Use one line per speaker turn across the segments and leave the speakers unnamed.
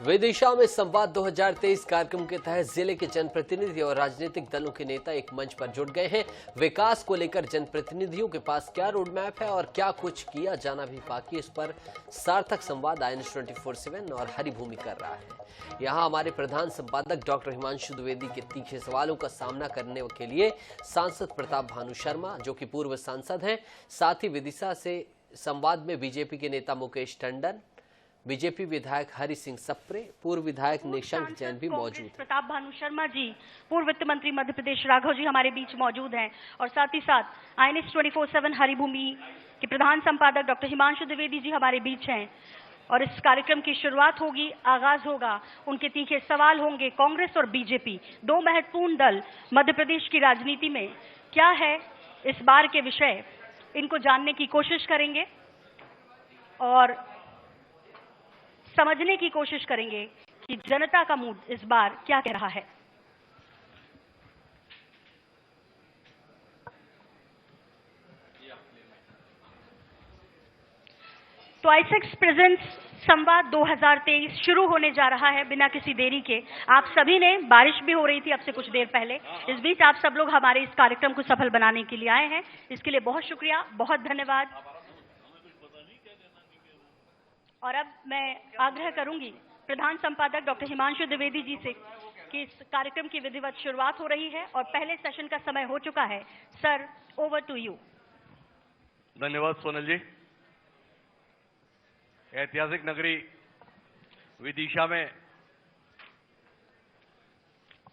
विदिशा में संवाद 2023 कार्यक्रम के तहत जिले के जनप्रतिनिधि और राजनीतिक दलों के नेता एक मंच पर जुट गए हैं। विकास को लेकर जनप्रतिनिधियों के पास क्या रोड मैप है और क्या कुछ किया जाना भी बाकी, इस पर सार्थक संवाद INS 24/7 और हरिभूमि कर रहा है। यहां हमारे प्रधान संपादक डॉक्टर हिमांशु द्विवेदी के तीखे सवालों का सामना करने के लिए सांसद प्रताप भानु शर्मा, जो कि पूर्व सांसद हैं, साथ ही विदिशा से संवाद में बीजेपी के नेता मुकेश टंडन, बीजेपी विधायक हरि सिंह सप्रे, पूर्व विधायक निशंक जैन भी मौजूद हैं।
प्रताप भानु शर्मा जी, पूर्व वित्त मंत्री मध्य प्रदेश राघव जी हमारे बीच मौजूद हैं और साथ ही साथ INS 24/7 हरिभूमि के प्रधान संपादक डॉक्टर हिमांशु द्विवेदी जी हमारे बीच हैं। और इस कार्यक्रम की शुरुआत होगी, आगाज होगा, उनके तीखे सवाल होंगे। कांग्रेस और बीजेपी, दो महत्वपूर्ण दल मध्य प्रदेश की राजनीति में क्या है इस बार के विषय, इनको जानने की कोशिश करेंगे और समझने की कोशिश करेंगे कि जनता का मूड इस बार क्या कह रहा है। तो आईसेक्स प्रेजेंट्स संवाद 2023 शुरू होने जा रहा है बिना किसी देरी के। आप सभी ने, बारिश भी हो रही थी अब से कुछ देर पहले, इस बीच आप सब लोग हमारे इस कार्यक्रम को सफल बनाने के लिए आए हैं, इसके लिए बहुत शुक्रिया, बहुत धन्यवाद। और अब मैं आग्रह करूंगी प्रधान संपादक डॉक्टर हिमांशु द्विवेदी जी से कि इस कार्यक्रम की विधिवत शुरुआत हो रही है और पहले सेशन का समय हो चुका है। Sir, over to you.
धन्यवाद सोनल जी। ऐतिहासिक नगरी विदिशा में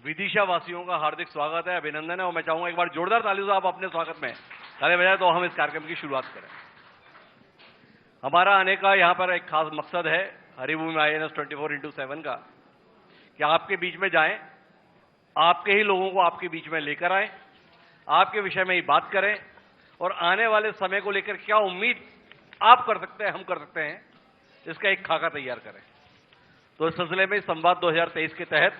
विदिशा वासियों का हार्दिक स्वागत है, अभिनंदन है और मैं चाहूंगा एक बार जोरदार तालियों से आप अपने स्वागत में ताली बजाएं तो हम इस कार्यक्रम की शुरुआत करें। हमारा आने का यहाँ पर एक खास मकसद है हरिभूमि INS 24/7 का, कि आपके बीच में जाएं, आपके ही लोगों को आपके बीच में लेकर आएं, आपके विषय में ही बात करें और आने वाले समय को लेकर क्या उम्मीद आप कर सकते हैं, हम कर सकते हैं, इसका एक खाका तैयार करें। तो इस सिलसिले में संवाद 2023 के तहत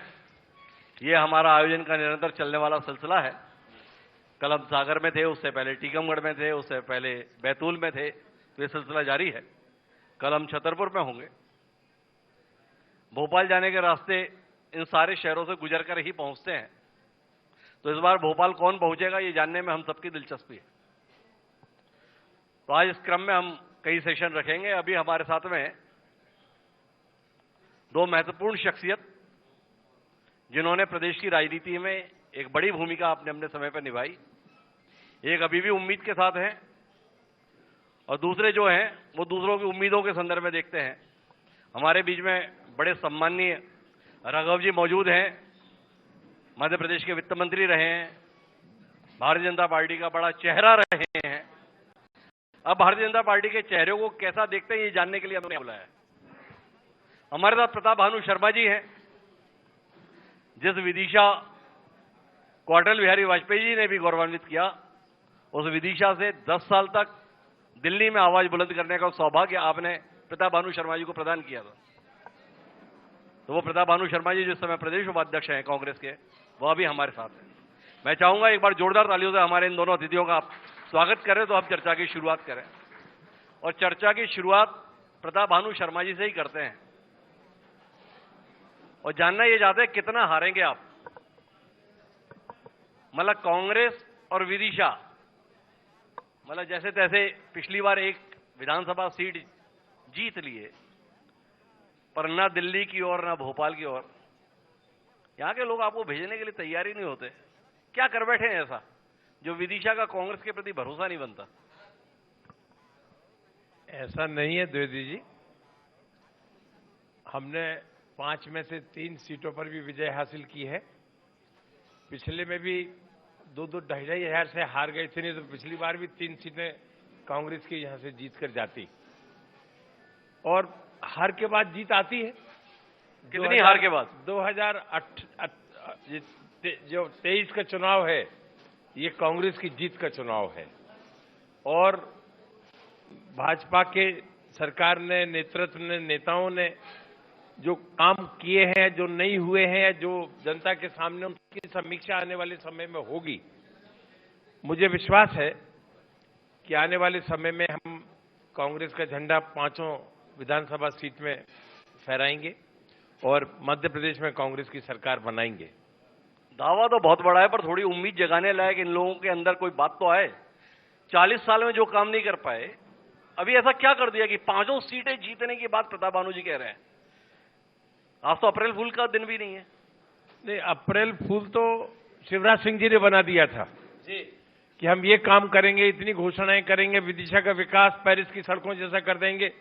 ये हमारा आयोजन का निरंतर चलने वाला सिलसिला है। कल हम सागर में थे, उससे पहले टीकमगढ़ में थे, उससे पहले बैतूल में थे, तो ये सिलसिला जारी है। कल हम छतरपुर में होंगे। भोपाल जाने के रास्ते इन सारे शहरों से गुजर कर ही पहुंचते हैं, तो इस बार भोपाल कौन पहुंचेगा ये जानने में हम सबकी दिलचस्पी है। तो आज इस क्रम में हम कई सेशन रखेंगे। अभी हमारे साथ में दो महत्वपूर्ण शख्सियत, जिन्होंने प्रदेश की राजनीति में एक बड़ी भूमिका अपने अपने समय पर निभाई, एक अभी भी उम्मीद के साथ हैं और दूसरे जो हैं वो दूसरों की उम्मीदों के संदर्भ में देखते हैं। हमारे बीच में बड़े सम्माननीय राघव जी मौजूद हैं, मध्य प्रदेश के वित्त मंत्री रहे हैं, भारतीय जनता पार्टी का बड़ा चेहरा रहे हैं। अब भारतीय जनता पार्टी के चेहरे को कैसा देखते हैं ये जानने के लिए हमने बुलाया है। हमारे साथ प्रताप भानु शर्मा जी हैं, जिस विदिशा को अटल बिहारी वाजपेयी जी ने भी गौरवान्वित किया, उस विदिशा से 10 साल तक दिल्ली में आवाज बुलंद करने का सौभाग्य आपने प्रताप भानु शर्मा जी को प्रदान किया था। तो वो प्रताप भानु शर्मा जी जिस समय प्रदेश उपाध्यक्ष हैं कांग्रेस के, वो अभी हमारे साथ हैं। मैं चाहूंगा एक बार जोरदार तालियों से हमारे इन दोनों अतिथियों का आप स्वागत करें। तो आप चर्चा की शुरुआत करें और चर्चा की शुरुआत प्रताप भानु शर्मा जी से ही करते हैं और जानना ये चाहते हैं कितना हारेंगे आप। मतलब कांग्रेस और विदिशा, मतलब जैसे तैसे पिछली बार एक विधानसभा सीट जीत लिए, पर ना दिल्ली की ओर ना भोपाल की ओर यहां के लोग आपको भेजने के लिए तैयार ही नहीं होते। क्या कर बैठे हैं ऐसा जो विदिशा का कांग्रेस के प्रति भरोसा नहीं बनता?
ऐसा नहीं है द्विवेदी जी, हमने 5 में से 3 सीटों पर भी विजय हासिल की है। पिछले में भी 2-2 हजार से हार गए थे, नहीं तो पिछली बार भी 3 सीटें कांग्रेस की यहां से जीत कर जाती और हार के बाद जीत आती है।
कितनी हार के बाद?
2008 जो 23 का चुनाव है ये कांग्रेस की जीत का चुनाव है और भाजपा के सरकार ने, नेतृत्व ने, नेताओं ने जो काम किए हैं, जो नहीं हुए हैं, जो जनता के सामने उनकी समीक्षा आने वाले समय में होगी। मुझे विश्वास है कि आने वाले समय में हम कांग्रेस का झंडा 5 विधानसभा सीट में फहराएंगे और मध्य प्रदेश में कांग्रेस की सरकार बनाएंगे।
दावा तो बहुत बड़ा है, पर थोड़ी उम्मीद जगाने लायक इन लोगों के अंदर कोई बात तो आए। 40 साल में जो काम नहीं कर पाए, अभी ऐसा क्या कर दिया कि 5 सीटें जीतने की बात प्रताप भानु जी कह रहे हैं। आज तो अप्रैल फूल का दिन भी नहीं है।
नहीं, अप्रैल फूल तो शिवराज सिंह जी ने बना दिया था जी, कि हम ये काम करेंगे, इतनी घोषणाएं करेंगे, विदिशा का विकास पेरिस की सड़कों जैसा कर देंगे।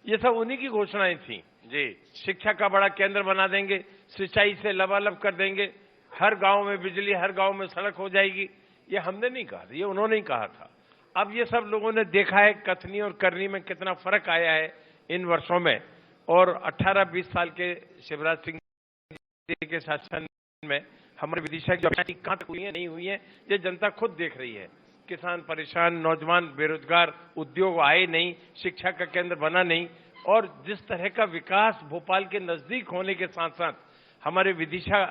ये सब उन्हीं की घोषणाएं थी जी। शिक्षा का बड़ा केंद्र बना देंगे, सिंचाई से लबालब कर देंगे, हर गांव में बिजली, हर गांव में सड़क हो जाएगी। ये हमने नहीं कहा था, ये उन्होंने ही कहा था। अब ये सब लोगों ने देखा है कथनी और करनी में कितना फर्क आया है इन वर्षों में। और 18-20 साल के शिवराज सिंह जी के शासन में हमारे विदिशा की कहां तक हुई है, नहीं हुई है, ये जनता खुद देख रही है। किसान परेशान, नौजवान बेरोजगार, उद्योग आए नहीं, शिक्षा का केंद्र बना नहीं। और जिस तरह का विकास भोपाल के नजदीक होने के साथ साथ हमारे विदिशा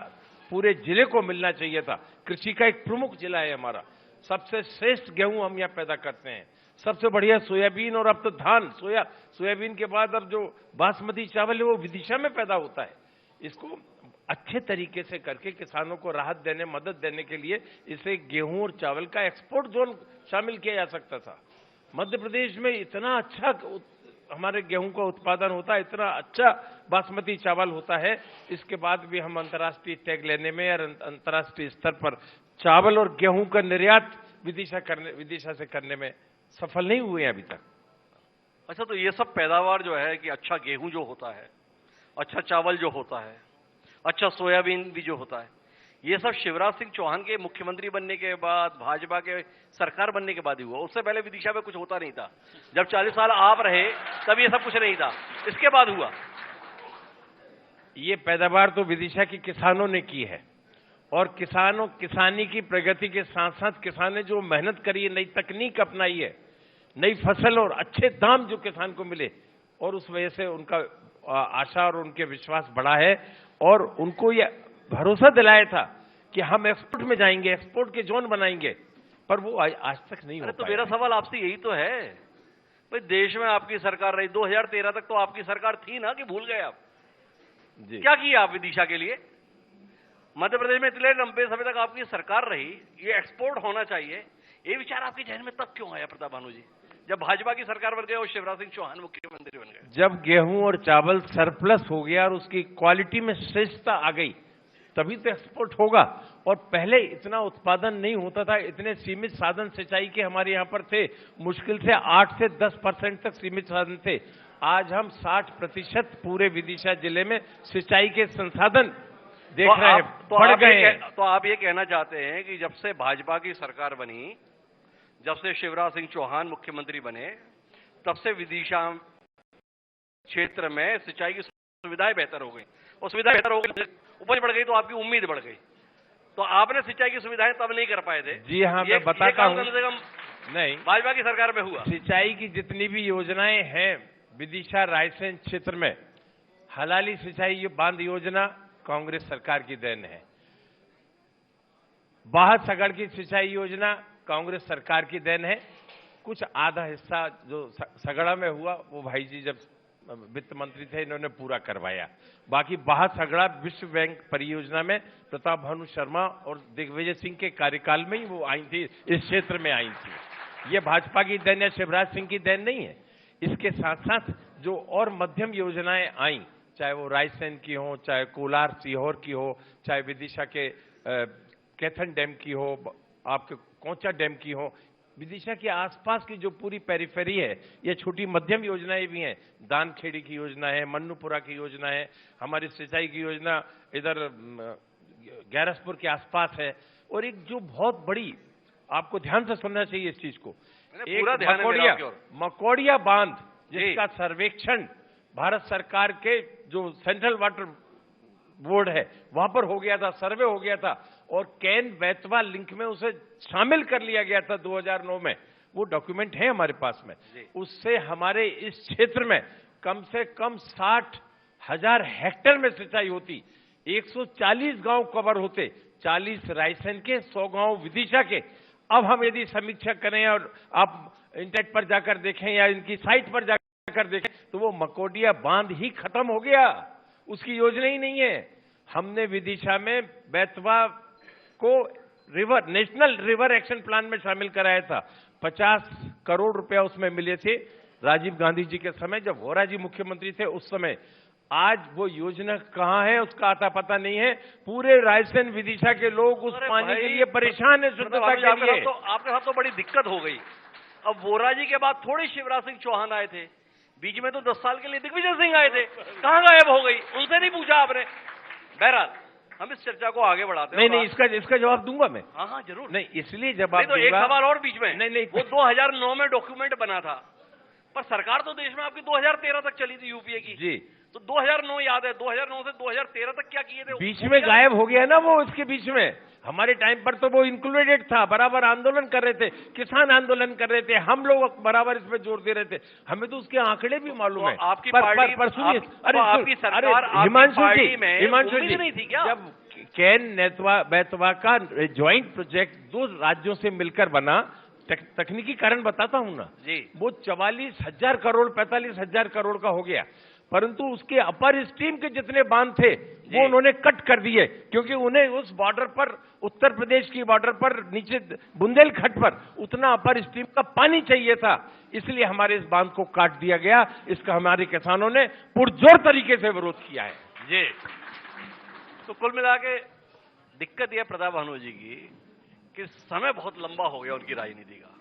पूरे जिले को मिलना चाहिए था। कृषि का एक प्रमुख जिला है हमारा, सबसे श्रेष्ठ गेहूं हम यहाँ पैदा करते हैं, सबसे बढ़िया सोयाबीन, और अब तो धान, सोयाबीन के बाद अब जो बासमती चावल है वो विदिशा में पैदा होता है। इसको अच्छे तरीके से करके किसानों को राहत देने, मदद देने के लिए इसे गेहूं और चावल का एक्सपोर्ट जोन शामिल किया जा सकता था। मध्य प्रदेश में इतना अच्छा हमारे गेहूं का उत्पादन होता है, इतना अच्छा बासमती चावल होता है, इसके बाद भी हम अंतर्राष्ट्रीय टैग लेने में और अंतर्राष्ट्रीय स्तर पर चावल और गेहूं का निर्यात विदिशा से करने में सफल नहीं हुए अभी तक।
अच्छा, तो ये सब पैदावार जो है कि अच्छा गेहूं जो होता है, अच्छा चावल जो होता है, अच्छा सोयाबीन भी जो होता है, ये सब शिवराज सिंह चौहान के मुख्यमंत्री बनने के बाद, भाजपा के सरकार बनने के बाद ही हुआ। उससे पहले विदिशा में कुछ होता नहीं था। जब 40 साल आप रहे तब ये सब कुछ नहीं था, इसके बाद हुआ।
ये पैदावार तो विदिशा के किसानों ने की है, और किसानी की प्रगति के साथ साथ किसान ने जो मेहनत करी है, नई तकनीक अपनाई है, नई फसल और अच्छे दाम जो किसान को मिले, और उस वजह से उनका आशा और उनके विश्वास बढ़ा है। और उनको ये भरोसा दिलाया था कि हम एक्सपोर्ट में जाएंगे, एक्सपोर्ट के जोन बनाएंगे, पर वो आज तक नहीं हो पाया।
तो मेरा सवाल आपसे यही तो है, भाई देश में आपकी सरकार रही, 2013 तक तो आपकी सरकार थी ना, कि भूल गए आप जी? क्या किया आप विदिशा के लिए? मध्य प्रदेश में इतने लंबे समय तक आपकी सरकार रही, ये एक्सपोर्ट होना चाहिए, ये विचार आपके जहन में तब क्यों आया प्रताप भानु जी, जब भाजपा की सरकार बन गई और शिवराज सिंह चौहान मुख्यमंत्री बन गए?
जब गेहूं और चावल सरप्लस हो गया और उसकी क्वालिटी में श्रेष्ठता आ गई, तभी तो एक्सपोर्ट होगा। और पहले इतना उत्पादन नहीं होता था, इतने सीमित साधन सिंचाई के हमारे यहाँ पर थे, मुश्किल से 8 से 10% तक सीमित साधन थे। आज हम 60% पूरे विदिशा जिले में सिंचाई के संसाधन देख रहे हैं, बढ़ गए हैं।
तो आप ये कहना चाहते हैं कि जब से भाजपा की सरकार बनी, जब से शिवराज सिंह चौहान मुख्यमंत्री बने, तब से विदिशा क्षेत्र में सिंचाई की सुविधाएं बेहतर हो गई, और सुविधाएं बेहतर हो गई, उपज बढ़ गई, तो आपकी उम्मीद बढ़ गई। तो आपने सिंचाई की सुविधाएं तब नहीं कर पाए थे।
जी हाँ, मैं बताता हूँ।
नहीं, भाजपा की सरकार में हुआ।
सिंचाई की जितनी भी योजनाएं हैं विदिशा रायसेन क्षेत्र में, हलाली सिंचाई बांध योजना कांग्रेस सरकार की देन है। बाहर सगड़ की सिंचाई योजना कांग्रेस सरकार की देन है। कुछ आधा हिस्सा जो सगड़ा में हुआ वो भाई जी जब वित्त मंत्री थे इन्होंने पूरा करवाया। बाकी बाहर सगड़ा विश्व बैंक परियोजना में प्रताप भानु शर्मा और दिग्विजय सिंह के कार्यकाल में ही वो आई थी, इस क्षेत्र में आई थी। ये भाजपा की देन या शिवराज सिंह की देन नहीं है। इसके साथ साथ जो और मध्यम योजनाएं आई, चाहे वो रायसेन की हो, चाहे कोलार सीहोर की हो, चाहे विदिशा के कैथन डैम की हो, आपके कोंचा डैम की हो, विदिशा के आसपास की जो पूरी पेरिफेरी है, ये छोटी मध्यम योजनाएं भी हैं। दानखेड़ी की योजना है, मन्नूपुरा की योजना है, हमारी सिंचाई की योजना इधर गैरसपुर के आसपास है। और एक जो बहुत बड़ी, आपको ध्यान से सुनना चाहिए इस चीज को, एक मकोड़िया बांध, जिसका सर्वेक्षण भारत सरकार के जो सेंट्रल वाटर बोर्ड है वहां पर हो गया था, सर्वे हो गया था, और कैन बेतवा लिंक में उसे शामिल कर लिया गया था 2009 में। वो डॉक्यूमेंट है हमारे पास में। उससे हमारे इस क्षेत्र में कम से कम 60,000 हेक्टेयर में सिंचाई होती, 140 गांव कवर होते, 40 रायसेन के, 100 गांव विदिशा के। अब हम यदि समीक्षा करें और आप इंटरनेट पर जाकर देखें या इनकी साइट पर जाकर देखें, तो वो मकोडिया बांध ही खत्म हो गया, उसकी योजना ही नहीं है। हमने विदिशा में बेतवा को नेशनल रिवर एक्शन प्लान में शामिल कराया था। 50 करोड़ रुपया उसमें मिले थे राजीव गांधी जी के समय, जब वोरा जी मुख्यमंत्री थे उस समय। आज वो योजना कहां है उसका आता पता नहीं है। पूरे रायसेन विदिशा के लोग उस पानी के लिए परेशान है, शुद्धता के लिए।
तो आपके साथ तो बड़ी दिक्कत हो गई। अब वोरा जी के बाद थोड़े शिवराज सिंह चौहान आए थे, बीच में तो 10 साल के लिए दिग्विजय सिंह आए थे, कहां गायब हो गई? उनसे नहीं पूछा आपने? बहरहाल हम इस चर्चा को आगे बढ़ाते हैं।
नहीं, इसका जवाब दूंगा मैं।
हाँ जरूर।
नहीं, इसलिए जवाब
तो एक सवाल और बीच में।
नहीं,
वो 2009 में डॉक्यूमेंट बना था, पर सरकार तो देश में आपकी 2013 तक चली थी यूपीए की
जी।
तो 2009 याद है, 2009 से 2013 तक क्या किए थे?
बीच में गायब हो गया ना वो। इसके बीच में हमारे टाइम पर तो वो इंक्लूडेड था, बराबर आंदोलन कर रहे थे, किसान आंदोलन कर रहे थे, हम लोग बराबर इस पे जोर दे रहे थे। हमें तो उसके आंकड़े भी मालूम है।
आपकी पार्टी, आपकी सरकार,
हिमांशु जी,
नहीं थी क्या?
जब कैन बेतवा का ज्वाइंट प्रोजेक्ट 2 राज्यों से मिलकर बना, तकनीकी कारण बताता हूं ना
जी,
वो 44,000 करोड़ 45,000 करोड़ का हो गया, परंतु उसके अपर स्ट्रीम के जितने बांध थे वो उन्होंने कट कर दिए, क्योंकि उन्हें उस बॉर्डर पर, उत्तर प्रदेश की बॉर्डर पर नीचे बुंदेलखंड पर उतना अपर स्ट्रीम का पानी चाहिए था, इसलिए हमारे इस बांध को काट दिया गया। इसका हमारे किसानों ने पुरजोर तरीके से विरोध किया है
जी। तो कुल मिला के दिक्कत यह प्रताप भानु जी की कि समय बहुत लंबा हो गया उनकी राजनीति का,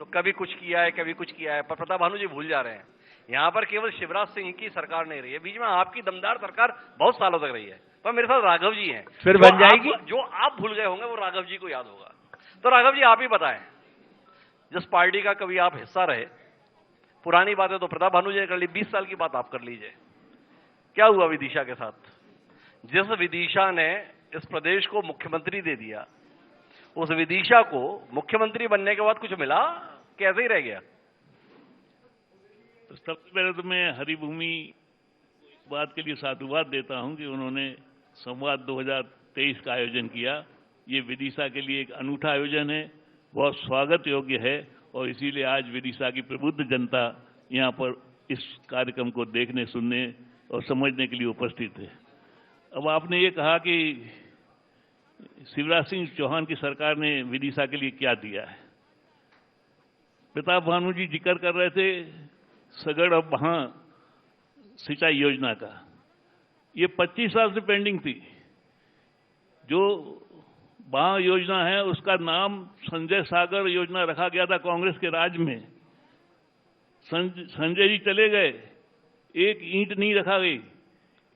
तो कभी कुछ किया है, कभी कुछ किया है, पर प्रताप भानु जी भूल जा रहे हैं यहां पर केवल शिवराज सिंह की सरकार नहीं रही है, बीच में आपकी दमदार सरकार बहुत सालों तक रही है, पर मेरे साथ राघव जी हैं,
फिर बन जाएगी।
जो आप भूल गए होंगे वो राघव जी को याद होगा। तो राघव जी आप ही बताएं, जिस पार्टी का कभी आप हिस्सा रहे, पुरानी बातें तो प्रताप भानु जी ने कर ली, 20 साल की बात आप कर लीजिए, क्या हुआ विदिशा के साथ? जिस विदिशा ने इस प्रदेश को मुख्यमंत्री दे दिया, उस विदिशा को मुख्यमंत्री बनने के बाद कुछ मिला, कैसे ही रह गया?
तो सबसे पहले तो मैं हरिभूमि बात के लिए साधुवाद देता हूं कि उन्होंने संवाद 2023 का आयोजन किया। ये विदिशा के लिए एक अनूठा आयोजन है, बहुत स्वागत योग्य है, और इसीलिए आज विदिशा की प्रबुद्ध जनता यहाँ पर इस कार्यक्रम को देखने, सुनने और समझने के लिए उपस्थित है। अब आपने ये कहा कि शिवराज सिंह चौहान की सरकार ने विदिशा के लिए क्या दिया है। प्रताप भानु जी जिक्र कर रहे थे सगड़ और बहा सिंचाई योजना का, ये 25 साल से पेंडिंग थी। जो बहा योजना है उसका नाम संजय सागर योजना रखा गया था कांग्रेस के राज में। संजय जी चले गए, एक ईंट नहीं रखा गई,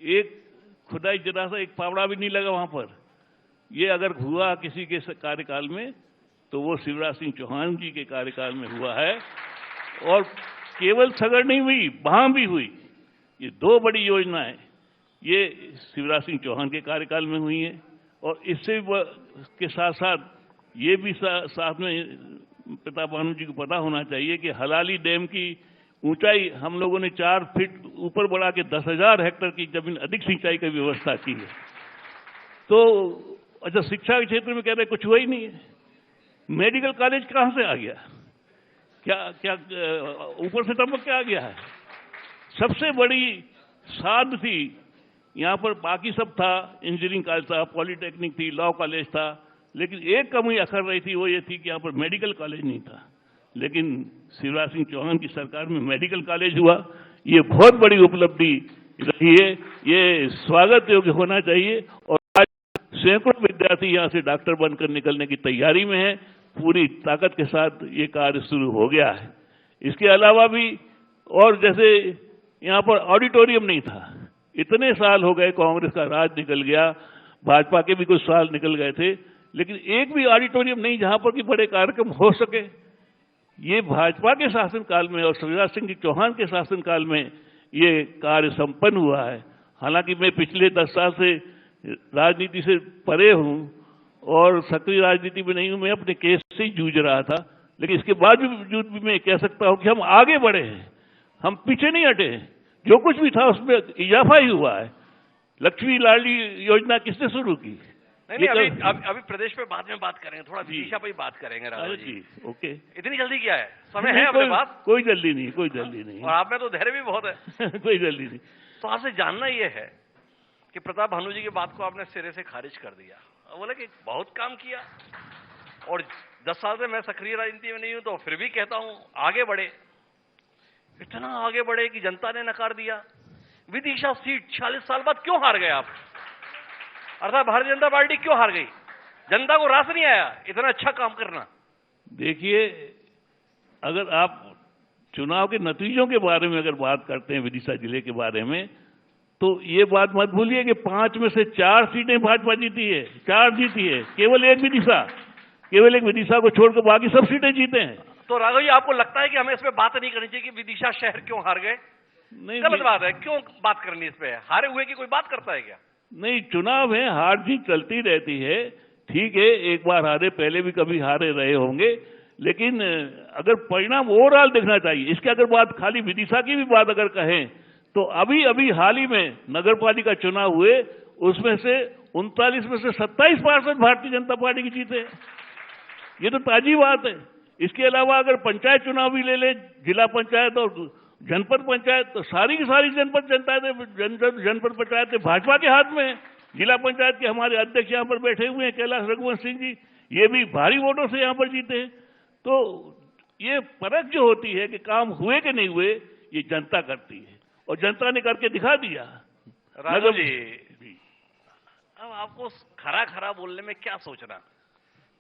एक खुदाई जरा सा एक फावड़ा भी नहीं लगा वहां पर। ये अगर हुआ किसी के कार्यकाल में तो वो शिवराज सिंह चौहान जी के कार्यकाल में हुआ है, और केवल सगड़ नहीं हुई, बहा भी हुई। ये 2 बड़ी योजनाएं ये शिवराज सिंह चौहान के कार्यकाल में हुई हैं, और इससे के साथ साथ ये भी साथ में प्रताप भानु जी को पता होना चाहिए कि हलाली डैम की ऊंचाई हम लोगों ने 4 फीट ऊपर बढ़ा के 10,000 हेक्टेयर की जमीन अधिक सिंचाई की व्यवस्था की है। तो अच्छा, शिक्षा के क्षेत्र में कह रहे कुछ हुआ ही नहीं है। मेडिकल कॉलेज कहां से आ गया? क्या ऊपर से टपक के आ गया है? सबसे बड़ी साध थी यहां पर, बाकी सब था, इंजीनियरिंग कॉलेज था, पॉलिटेक्निक थी, लॉ कॉलेज था, लेकिन एक कमी अखर रही थी, वो ये थी कि यहां पर मेडिकल कॉलेज नहीं था। लेकिन शिवराज सिंह चौहान की सरकार में मेडिकल कॉलेज हुआ, ये बहुत बड़ी उपलब्धि रही है, ये स्वागत योग्य होना चाहिए। और आज सैकड़ों विद्यार्थी यहां से डॉक्टर बनकर निकलने की तैयारी में है, पूरी ताकत के साथ ये कार्य शुरू हो गया है। इसके अलावा भी, और जैसे यहां पर ऑडिटोरियम नहीं था, इतने साल हो गए, कांग्रेस का राज निकल गया, भाजपा के भी कुछ साल निकल गए थे, लेकिन एक भी ऑडिटोरियम नहीं जहां पर कि बड़े कार्यक्रम हो सके। ये भाजपा के शासनकाल में और शिवराज सिंह चौहान के शासनकाल में ये कार्य संपन्न हुआ है। हालांकि मैं पिछले 10 साल से राजनीति से परे हूं और सक्रिय राजनीति में नहीं हूं, मैं अपने केस से ही जूझ रहा था, लेकिन इसके बावजूद भी मैं कह सकता हूं कि हम आगे बढ़े हैं, हम पीछे नहीं हटे हैं। जो कुछ भी था उसमें इजाफा ही हुआ है। लक्ष्मी लाडली योजना किसने शुरू की?
नहीं, अभी प्रदेश पे बाद में बात करेंगे, थोड़ा विदिशा पे ही बात करेंगे राघव जी।
ओके,
इतनी जल्दी क्या है? समय है अपने पास?
कोई जल्दी नहीं, कोई जल्दी नहीं।
और आप में तो धैर्य भी बहुत है।
कोई जल्दी नहीं।
तो आपसे जानना यह है कि प्रताप भानु जी की बात को आपने सिरे से खारिज कर दिया। बोले कि बहुत काम किया और 10 साल से मैं सक्रिय राजनीति में नहीं हूं तो फिर भी कहता हूं आगे बढ़े। इतना आगे बढ़े कि जनता ने नकार दिया। विदिशा सीट 46 साल बाद क्यों हार गए आप? अर्थात भारतीय जनता पार्टी क्यों हार गई? जनता को रास नहीं आया इतना अच्छा काम करना?
देखिए, अगर आप चुनाव के नतीजों के बारे में अगर बात करते हैं विदिशा जिले के बारे में, तो ये बात मत भूलिए कि 5 में से 4 सीटें भाजपा जीती है, 4 जीती है, केवल एक विदिशा को छोड़कर बाकी सब सीटें जीते हैं।
तो राघव जी, आपको लगता है कि हमें इस पे बात नहीं करनी चाहिए कि विदिशा शहर क्यों हार गए?
नहीं,
गलत बात है। क्यों बात करनी इस पे? हारे हुए की कोई बात करता है क्या?
नहीं, चुनाव है, हार जीत चलती रहती है। ठीक है, एक बार हारे, पहले भी कभी हारे रहे होंगे, लेकिन अगर परिणाम ओवरऑल देखना चाहिए। इसके अगर बात खाली विदिशा की भी बात अगर कहें तो अभी हाल ही में नगर पालिका चुनाव हुए, उसमें से 39 में से 27 पार्षद भारतीय जनता पार्टी की जीते। ये तो ताजी बात है। इसके अलावा अगर पंचायत चुनाव भी ले ले, जिला पंचायत और जनपद पंचायत, तो सारी की सारी जनपद पंचायतें भाजपा के हाथ में है। जिला पंचायत के हमारे अध्यक्ष यहाँ पर बैठे हुए हैं, कैलाश रघुवंश सिंह जी, ये भी भारी वोटों से यहाँ पर जीते हैं। तो ये परख जो होती है कि काम हुए कि नहीं हुए, ये जनता करती है और जनता ने करके दिखा दिया।
राघव जी, अब आपको खरा बोलने में क्या सोचना?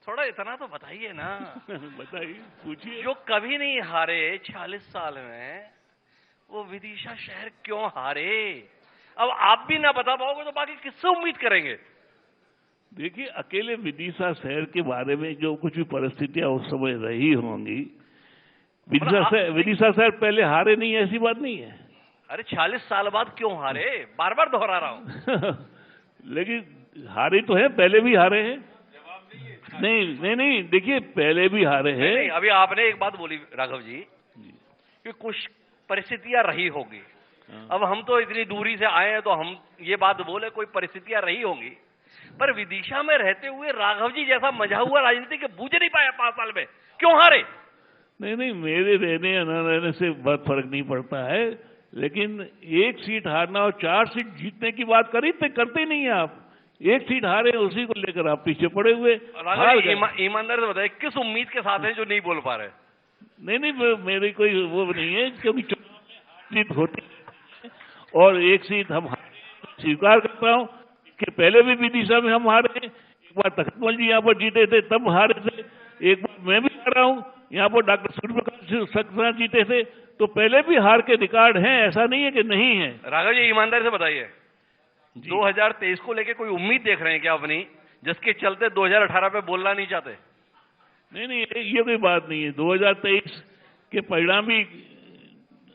थोड़ा इतना तो बताइए ना।
बताइए, पूछिए।
जो कभी नहीं हारे 46 साल में, वो विदिशा शहर क्यों हारे? अब आप भी ना बता पाओगे तो बाकी किससे उम्मीद करेंगे?
देखिए, अकेले विदिशा शहर के बारे में जो कुछ भी परिस्थितियां उस समय रही होंगी, विदिशा शहर पहले हारे नहीं, ऐसी बात नहीं है।
अरे 46 साल बाद क्यों हारे? बार बार दोहरा रहा हूं।
लेकिन हारे तो है, पहले भी हारे हैं। नहीं, देखिए, पहले भी हारे हैं।
नहीं, अभी आपने एक बात बोली राघव जी कि कुछ परिस्थितियां रही होगी। अब हम तो इतनी दूरी से आए हैं तो हम ये बात बोले कोई परिस्थितियां रही होंगी, पर विदिशा में रहते हुए राघव जी जैसा मजा हुआ राजनीति के बूझ नहीं पाया 5 साल में, क्यों हारे?
नहीं, मेरे रहने या न रहने से बहुत फर्क नहीं पड़ता है, लेकिन एक सीट हारना और 4 सीट जीतने की बात करते नहीं है आप। एक सीट हारे, उसी को लेकर आप पीछे पड़े हुए।
ईमानदार से बताइए, किस उम्मीद के साथ हैं जो नहीं बोल पा रहे?
नहीं, मेरी कोई वो नहीं है, क्योंकि चुनाव में हार जीत होती है और एक सीट हम स्वीकार करता हूं कि पहले भी विदिशा में हम हारे। एक बार तखतमल जी यहाँ पर जीते थे, तब हारे थे। एक बार मैं भी हारा हूं, यहाँ पर डॉक्टर सूर्यप्रकाश सक्सेना जीते थे, तो पहले भी हार के रिकॉर्ड हैं, ऐसा नहीं है कि नहीं है।
राघव जी, ईमानदारी से बताइए, 2023 को लेके कोई उम्मीद देख रहे हैं क्या अपनी, जिसके चलते 2018 पे बोलना नहीं चाहते?
नहीं, ये कोई बात नहीं है। 2023 के परिणाम भी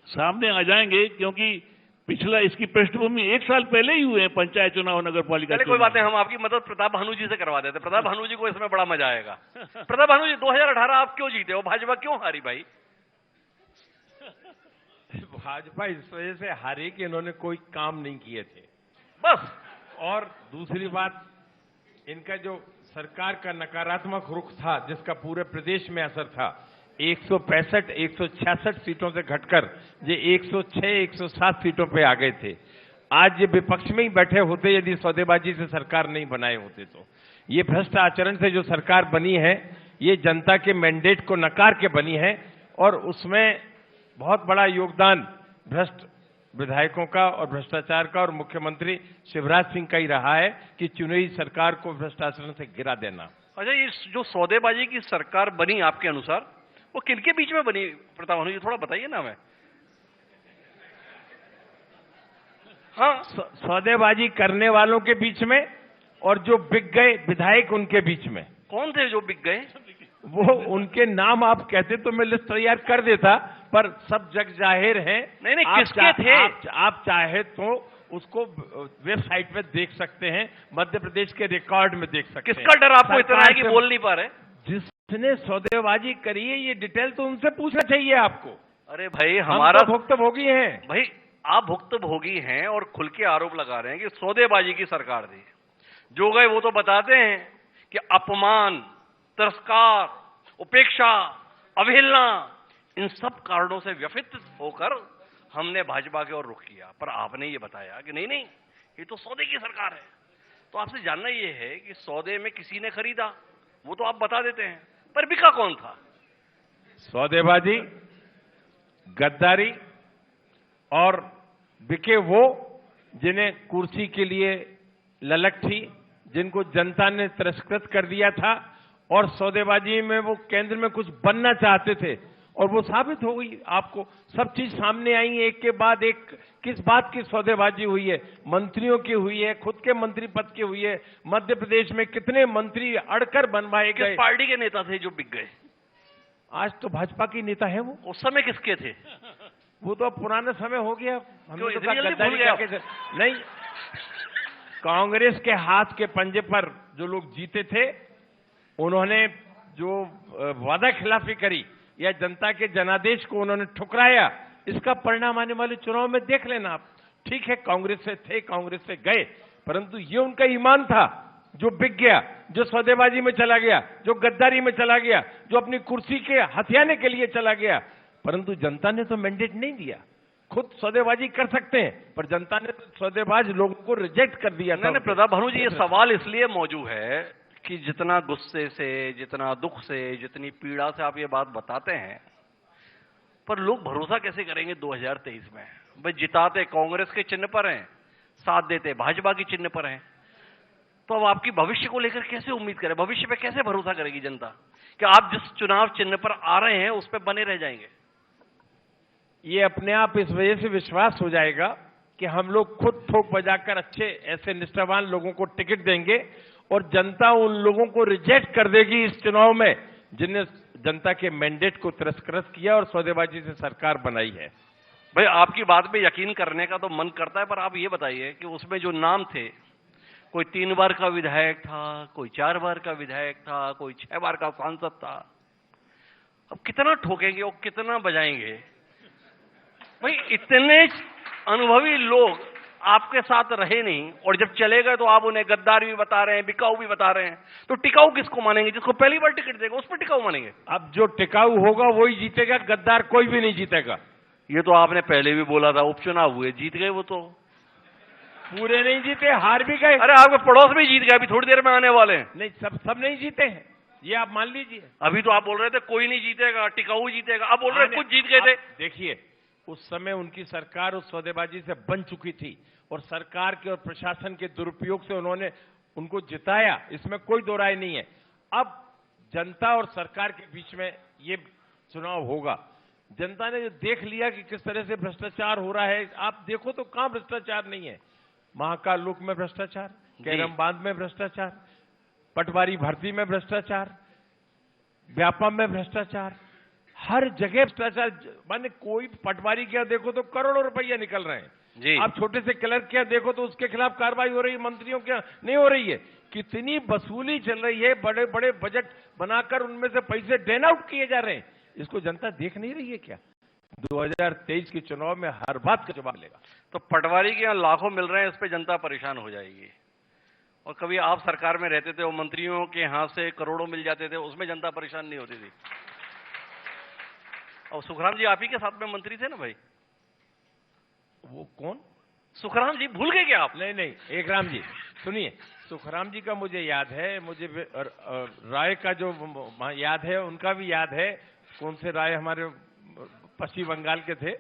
सामने आ जाएंगे, क्योंकि पिछला इसकी पृष्ठभूमि 1 साल पहले ही हुए हैं, पंचायत चुनाव, नगर पालिका चुनाव।
कोई बात नहीं, हम आपकी मदद प्रताप भानु जी से करवा देते। प्रताप भानु जी को इसमें बड़ा मजा आएगा। प्रताप भानु जी, 2018 आप क्यों जीते हो? भाजपा क्यों हारी भाई?
भाजपा इस वजह से हारी कि इन्होंने कोई काम नहीं किए थे,
बस।
और दूसरी बात, इनका जो सरकार का नकारात्मक रुख था, जिसका पूरे प्रदेश में असर था, 165, 166 सीटों से घटकर ये 106, 107 सीटों पे आ गए थे। आज ये विपक्ष में ही बैठे होते यदि सौदेबाजी से सरकार नहीं बनाए होते तो। ये भ्रष्ट आचरण से जो सरकार बनी है, ये जनता के मैंडेट को नकार के बनी है और उसमें बहुत बड़ा योगदान भ्रष्ट विधायकों का और भ्रष्टाचार का और मुख्यमंत्री शिवराज सिंह का ही रहा है कि चुनी हुई सरकार को भ्रष्टाचार से गिरा देना।
अच्छा, ये जो सौदेबाजी की सरकार बनी आपके अनुसार, वो किनके बीच में बनी? प्रताप भानु जी, थोड़ा बताइए ना हमें। हाँ,
सौदेबाजी करने वालों के बीच में और जो बिक गए विधायक उनके बीच में।
कौन थे जो बिक गए?
वो उनके नाम आप कहते तो मैं लिस्ट तैयार कर देता, पर सब जग जाहिर है।
नहीं, किसके थे?
आप चाहे तो उसको वेबसाइट में देख सकते हैं, मध्य प्रदेश के रिकॉर्ड में देख सकते हैं।
किसका डर आपको इतना है कि बोल नहीं पा रहे?
जिसने सौदेबाजी करी है, ये डिटेल तो उनसे पूछना चाहिए आपको।
अरे भाई, हमारा
भुक्तभोगी है
भाई, आप भुक्तभोगी हैं और खुल के आरोप लगा रहे हैं कि सौदेबाजी की सरकार थी। जो गए वो तो बताते हैं कि अपमान, तिरस्कार, उपेक्षा, अवहेलना, इन सब कारणों से व्यथित होकर हमने भाजपा की ओर रुख किया। पर आपने ये बताया कि नहीं, ये तो सौदे की सरकार है। तो आपसे जानना ये है कि सौदे में किसी ने खरीदा, वो तो आप बता देते हैं, पर बिका कौन था?
सौदेबाजी, गद्दारी और बिके वो जिन्हें कुर्सी के लिए ललक थी, जिनको जनता ने तिरस्कृत कर दिया था, और सौदेबाजी में वो केंद्र में कुछ बनना चाहते थे, और वो साबित हो गई। आपको सब चीज सामने आई, एक के बाद एक। किस बात की सौदेबाजी हुई है? मंत्रियों की हुई है, खुद के मंत्री पद की हुई है। मध्य प्रदेश में कितने मंत्री अड़कर बनवाए गए।
किस पार्टी के नेता थे जो बिक गए?
आज तो भाजपा की नेता है वो।
उस समय किसके थे?
वो तो अब पुराना समय हो गया।
क्यों
तो
इतनी जल्दी
गद्दारी
भूल गए आप?
करके नहीं, कांग्रेस के हाथ के पंजे पर जो लोग जीते थे, उन्होंने जो वादा खिलाफी करी या जनता के जनादेश को उन्होंने ठुकराया, इसका परिणाम आने वाले चुनाव में देख लेना आप। ठीक है, कांग्रेस से थे, कांग्रेस से गए, परंतु ये उनका ईमान था जो बिक गया, जो सौदेबाजी में चला गया, जो गद्दारी में चला गया, जो अपनी कुर्सी के हथियाने के लिए चला गया। परंतु जनता ने तो मैंडेट नहीं दिया। खुद सौदेबाजी कर सकते हैं, पर जनता ने सौदेबाज लोगों को रिजेक्ट कर दिया था।
नहीं प्रताप भानु जी, ये सवाल इसलिए मौजूद है कि जितना गुस्से से, जितना दुख से, जितनी पीड़ा से आप ये बात बताते हैं, पर लोग भरोसा कैसे करेंगे 2023 में? भाई जिताते कांग्रेस के चिन्ह पर हैं, साथ देते भाजपा की चिन्ह पर हैं, तो अब आपकी भविष्य को लेकर कैसे उम्मीद करें? भविष्य पे कैसे भरोसा करेगी जनता कि आप जिस चुनाव चिन्ह पर आ रहे हैं उस पर बने रह जाएंगे?
ये अपने आप इस वजह से विश्वास हो जाएगा कि हम लोग खुद ठोक बजाकर अच्छे ऐसे निष्ठावान लोगों को टिकट देंगे, और जनता उन लोगों को रिजेक्ट कर देगी इस चुनाव में जिन्हें जनता के मैंडेट को तिरस्कृत किया और सौदेबाजी से सरकार बनाई है।
भाई आपकी बात पे यकीन करने का तो मन करता है, पर आप ये बताइए कि उसमें जो नाम थे, कोई 3 बार का विधायक था, कोई 4 बार का विधायक था, कोई 6 बार का सांसद था। अब कितना ठोकेंगे और कितना बजाएंगे? भाई इतने अनुभवी लोग आपके साथ रहे नहीं, और जब चले गए तो आप उन्हें गद्दार भी बता रहे हैं, बिकाऊ भी बता रहे हैं। तो टिकाऊ किसको मानेंगे? जिसको पहली बार टिकट देगा उस पर टिकाऊ मानेंगे?
अब जो टिकाऊ होगा वही जीतेगा, गद्दार कोई भी नहीं जीतेगा।
ये तो आपने पहले भी बोला था, उपचुनाव हुए, जीत गए, वो तो
पूरे नहीं जीते, हार भी गए।
अरे आपके पड़ोस में जीत गए, अभी थोड़ी देर में आने वाले हैं।
नहीं, सब नहीं जीते हैं, ये आप मान लीजिए।
अभी तो आप बोल रहे थे कोई नहीं जीतेगा, टिकाऊ जीतेगा, अब बोल रहे कुछ जीत गए थे।
देखिए, उस समय उनकी सरकार उस सौदेबाजी से बन चुकी थी, और सरकार के और प्रशासन के दुरुपयोग से उन्होंने उनको जिताया, इसमें कोई दो राय नहीं है। अब जनता और सरकार के बीच में ये चुनाव होगा। जनता ने जो देख लिया कि किस तरह से भ्रष्टाचार हो रहा है, आप देखो तो कहां भ्रष्टाचार नहीं है। महाकाल लोक में भ्रष्टाचार, कैरम बांध में भ्रष्टाचार, पटवारी भर्ती में भ्रष्टाचार, व्यापम में भ्रष्टाचार, हर जगह भ्रष्टाचार। माने कोई पटवारी क्या देखो तो करोड़ों रुपया निकल रहे हैं
जी।
आप छोटे से क्लर्क क्या देखो तो उसके खिलाफ कार्रवाई हो रही है, मंत्रियों क्या नहीं हो रही है। कितनी वसूली चल रही है, बड़े बड़े बजट बनाकर उनमें से पैसे डेन आउट किए जा रहे हैं। इसको जनता देख नहीं रही है क्या? 2023 के चुनाव में हर बात का जवाब लेगा।
तो पटवारी के यहाँ लाखों मिल रहे हैं, इस पे जनता परेशान हो जाएगी। और कभी आप सरकार में रहते थे और मंत्रियों के यहाँ से करोड़ों मिल जाते थे, उसमें जनता परेशान नहीं होती थी। और सुखराम जी आप ही के साथ में मंत्री थे ना भाई?
वो कौन?
सुखराम जी भूल गए क्या आप?
नहीं, एक राम जी सुनिए, सुखराम जी का मुझे याद है, मुझे राय का जो याद है उनका भी याद है। कौन से राय हमारे पश्चिम बंगाल के थे,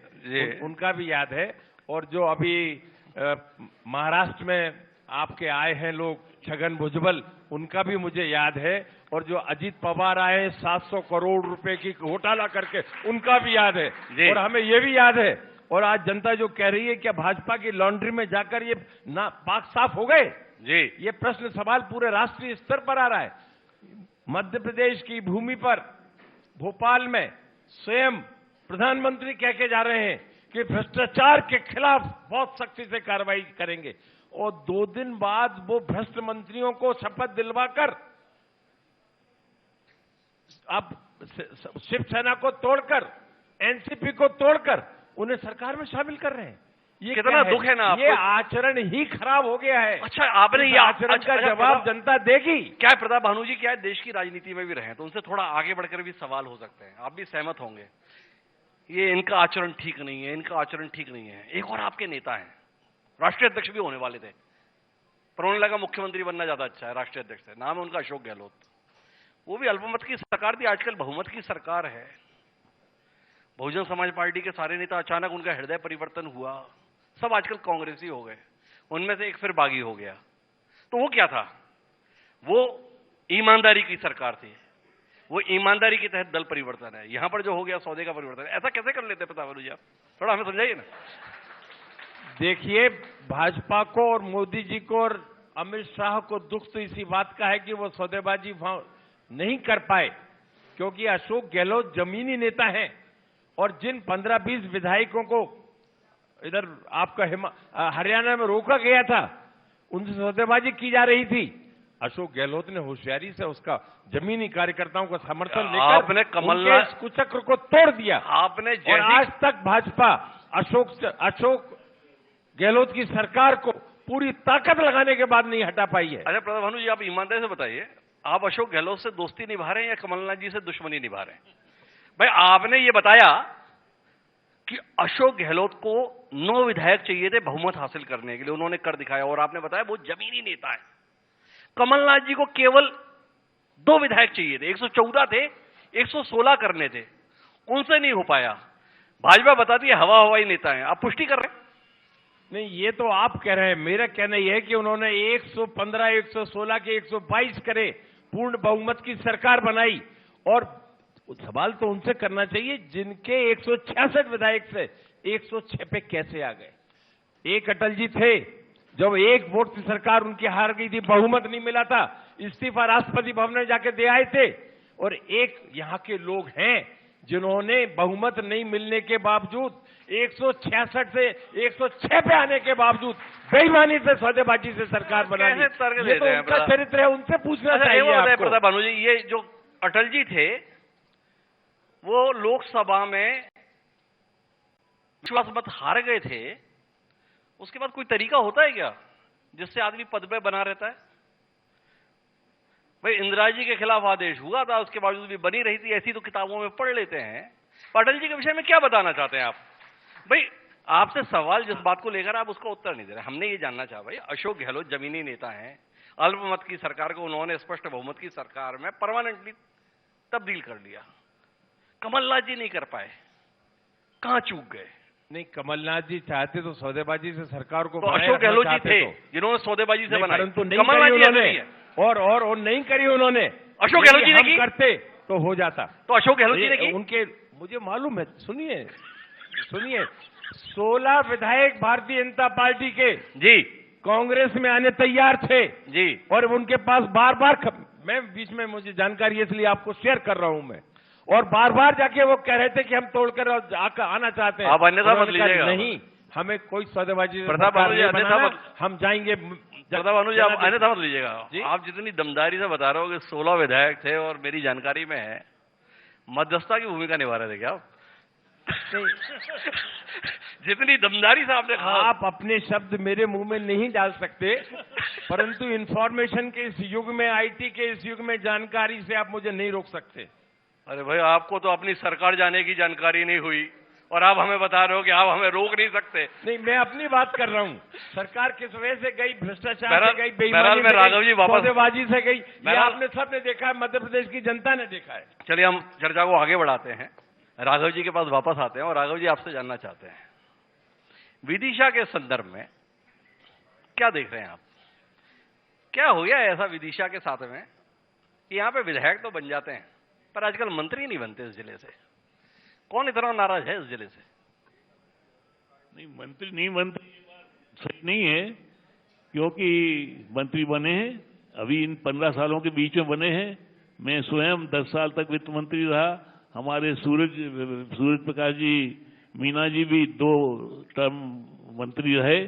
उनका भी याद है। और जो अभी महाराष्ट्र में आपके आए हैं लोग, छगन भुजबल, उनका भी मुझे याद है। और जो अजीत पवार आए 700 करोड़ रुपए की घोटाला करके, उनका भी याद है। और हमें ये भी याद है। और आज जनता जो कह रही है कि भाजपा की लॉन्ड्री में जाकर ये ना पाक साफ हो गए
जी,
ये प्रश्न सवाल पूरे राष्ट्रीय स्तर पर आ रहा है। मध्य प्रदेश की भूमि पर भोपाल में स्वयं प्रधानमंत्री कह के जा रहे हैं कि भ्रष्टाचार के खिलाफ बहुत सख्ती से कार्रवाई करेंगे। और 2 दिन बाद वो भ्रष्ट मंत्रियों को शपथ दिलवाकर अब शिवसेना को तोड़कर, एनसीपी को तोड़कर उन्हें सरकार में शामिल कर रहे हैं। ये
कितना दुख है ना आपको?
ये आचरण ही खराब हो गया है।
अच्छा, आपने ये
आचरण का जवाब जनता देगी।
क्या है प्रताप भानु जी, क्या है, देश की राजनीति में भी रहे तो उनसे थोड़ा आगे बढ़कर भी सवाल हो सकते हैं, आप भी सहमत होंगे। ये इनका आचरण ठीक नहीं है, इनका आचरण ठीक नहीं है। एक और आपके नेता हैं, राष्ट्रीय अध्यक्ष भी होने वाले थे, पर उन्होंने लगा मुख्यमंत्री बनना ज्यादा अच्छा है, राष्ट्रीय अध्यक्ष है, नाम है उनका अशोक गहलोत। वो भी अल्पमत की सरकार थी, आजकल बहुमत की सरकार है। बहुजन समाज पार्टी के सारे नेता, अचानक उनका हृदय परिवर्तन हुआ, सब आजकल कांग्रेसी हो गए, उनमें से एक फिर बागी हो गया। तो वो क्या था? वो ईमानदारी की सरकार थी, वो ईमानदारी के तहत दल परिवर्तन है। यहां पर जो हो गया सौदे का परिवर्तन है। ऐसा कैसे कर लेते प्रताप अनुजी आप? थोड़ा हमें समझाइए ना।
देखिए, भाजपा को और मोदी जी को और अमित शाह को दुख तो इसी बात का है कि वो सौदेबाजी नहीं कर पाए, क्योंकि अशोक गहलोत जमीनी नेता हैं और जिन 15-20 विधायकों को इधर आपका हरियाणा में रोका गया था, उनसे सौदेबाजी की जा रही थी। अशोक गहलोत ने होशियारी से उसका जमीनी कार्यकर्ताओं का समर्थन लेकर
आपने कमलनाथ
कुचक्र को तोड़ दिया।
आपने
और आज तक भाजपा अशोक गहलोत की सरकार को पूरी ताकत लगाने के बाद नहीं हटा पाई है।
अच्छा प्रताप भानु जी, आप ईमानदारी से बताइए, आप अशोक गहलोत से दोस्ती निभा रहे हैं या कमलनाथ जी से दुश्मनी निभा रहे हैं? भाई, आपने ये बताया कि अशोक गहलोत को 9 विधायक चाहिए थे बहुमत हासिल करने के लिए, उन्होंने कर दिखाया, और आपने बताया वो जमीनी नेता है। कमलनाथ जी को केवल 2 विधायक चाहिए थे, 114 थे, 116 करने थे, उनसे नहीं हो पाया। भाजपा बताती है हवा हवाई नेता है, आप पुष्टि कर रहे हैं?
नहीं, ये तो आप कह रहे हैं। मेरा कहना यह है कि उन्होंने 115, 116 के 122 करे, पूर्ण बहुमत की सरकार बनाई। और सवाल तो उनसे करना चाहिए जिनके 166 विधायक से 106 पे कैसे आ गए। एक अटल जी थे, जब एक वोट से सरकार उनकी हार गई थी, बहुमत नहीं मिला था, इस्तीफा राष्ट्रपति भवन में जाके दे आए थे। और एक यहां के लोग हैं जिन्होंने बहुमत नहीं मिलने के बावजूद 166 से 106 पे आने के बावजूद बेईमानी से सौदेबाजी से सरकार बना ली। ये तो उनका चरित्र है, उनसे पूछना चाहिए आपको।
प्रताप भानु जी, ये जो अटल जी थे वो लोकसभा में विश्वास मत हार गए थे, उसके बाद कोई तरीका होता है क्या जिससे आदमी पद पे बना रहता है? भाई, इंदिरा जी के खिलाफ आदेश हुआ था, उसके बावजूद भी बनी रही थी, ऐसी तो किताबों में पढ़ लेते हैं। अटल जी के विषय में क्या बताना चाहते हैं आप? भाई, आपसे सवाल जिस बात को लेकर आप उसका उत्तर नहीं दे रहे, हमने ये जानना चाहा। भाई, अशोक गहलोत जमीनी नेता हैं, अल्पमत की सरकार को उन्होंने स्पष्ट बहुमत की सरकार में परमानेंटली तब्दील कर लिया। कमलनाथ जी नहीं कर पाए, कहां चूक गए?
नहीं, कमलनाथ जी चाहते तो सौदेबाजी से सरकार को,
तो अशोक गहलोत जी थे जिन्होंने सौदेबाजी से बनाई,
परंतु
कमलनाथ जी
उन्होंने और नहीं करी उन्होंने।
अशोक गहलोत जी ने की,
करते तो हो जाता।
तो अशोक गहलोत जी ने की।
उनके मुझे मालूम है, सुनिए 16 विधायक भारतीय जनता पार्टी के
जी
कांग्रेस में आने तैयार थे
जी,
और उनके पास बार-बार मैं बीच में मुझे जानकारी इसलिए आपको शेयर कर रहा हूं मैं, और बार-बार जाके वो कह रहे थे कि हम तोड़कर आना चाहते हैं।
आप अन्यथा मत लीजिएगा।
नहीं, हमें कोई सौदेबाजी
प्रताप भानु जी,
हम जाएंगे।
प्रताप भानु जी, आप अन्यथा मत लीजिएगा। आप जितनी दमदारी से बता रहे हो कि 16 विधायक थे और मेरी जानकारी में है मध्यस्थता की भूमिका निभा रहे थे क्या आप? जितनी दमदारी से आपने कहा।
आप अपने शब्द मेरे मुंह में नहीं डाल सकते, परंतु इंफॉर्मेशन के इस युग में, आईटी के इस युग में जानकारी से आप मुझे नहीं रोक सकते।
अरे भाई, आपको तो अपनी सरकार जाने की जानकारी नहीं हुई और आप हमें बता रहे हो कि आप हमें रोक नहीं सकते।
नहीं, मैं अपनी बात कर रहा हूँ। सरकार किस वजह से गई, भ्रष्टाचार से गई, बेईमानी
में राघव जी वापस
सौदेबाजी से गई, ये आपने सबने देखा है, मध्य प्रदेश की जनता ने देखा है।
चलिए हम चर्चा को आगे बढ़ाते हैं, राघव जी के पास वापस आते हैं। और राघव जी, आपसे जानना चाहते हैं विदिशा के संदर्भ में क्या देख रहे हैं आप? क्या हो गया ऐसा विदिशा के साथ में कि यहाँ पे विधायक तो बन जाते हैं पर आजकल मंत्री नहीं बनते इस जिले से? कौन इतना नाराज है इस जिले से?
नहीं, मंत्री नहीं बनते सही नहीं है, क्योंकि मंत्री बने हैं अभी इन 15 सालों के बीच में बने हैं। मैं स्वयं 10 साल तक वित्त मंत्री रहा। हमारे सूरज प्रकाश जी, मीना जी भी 2 टर्म मंत्री रहे,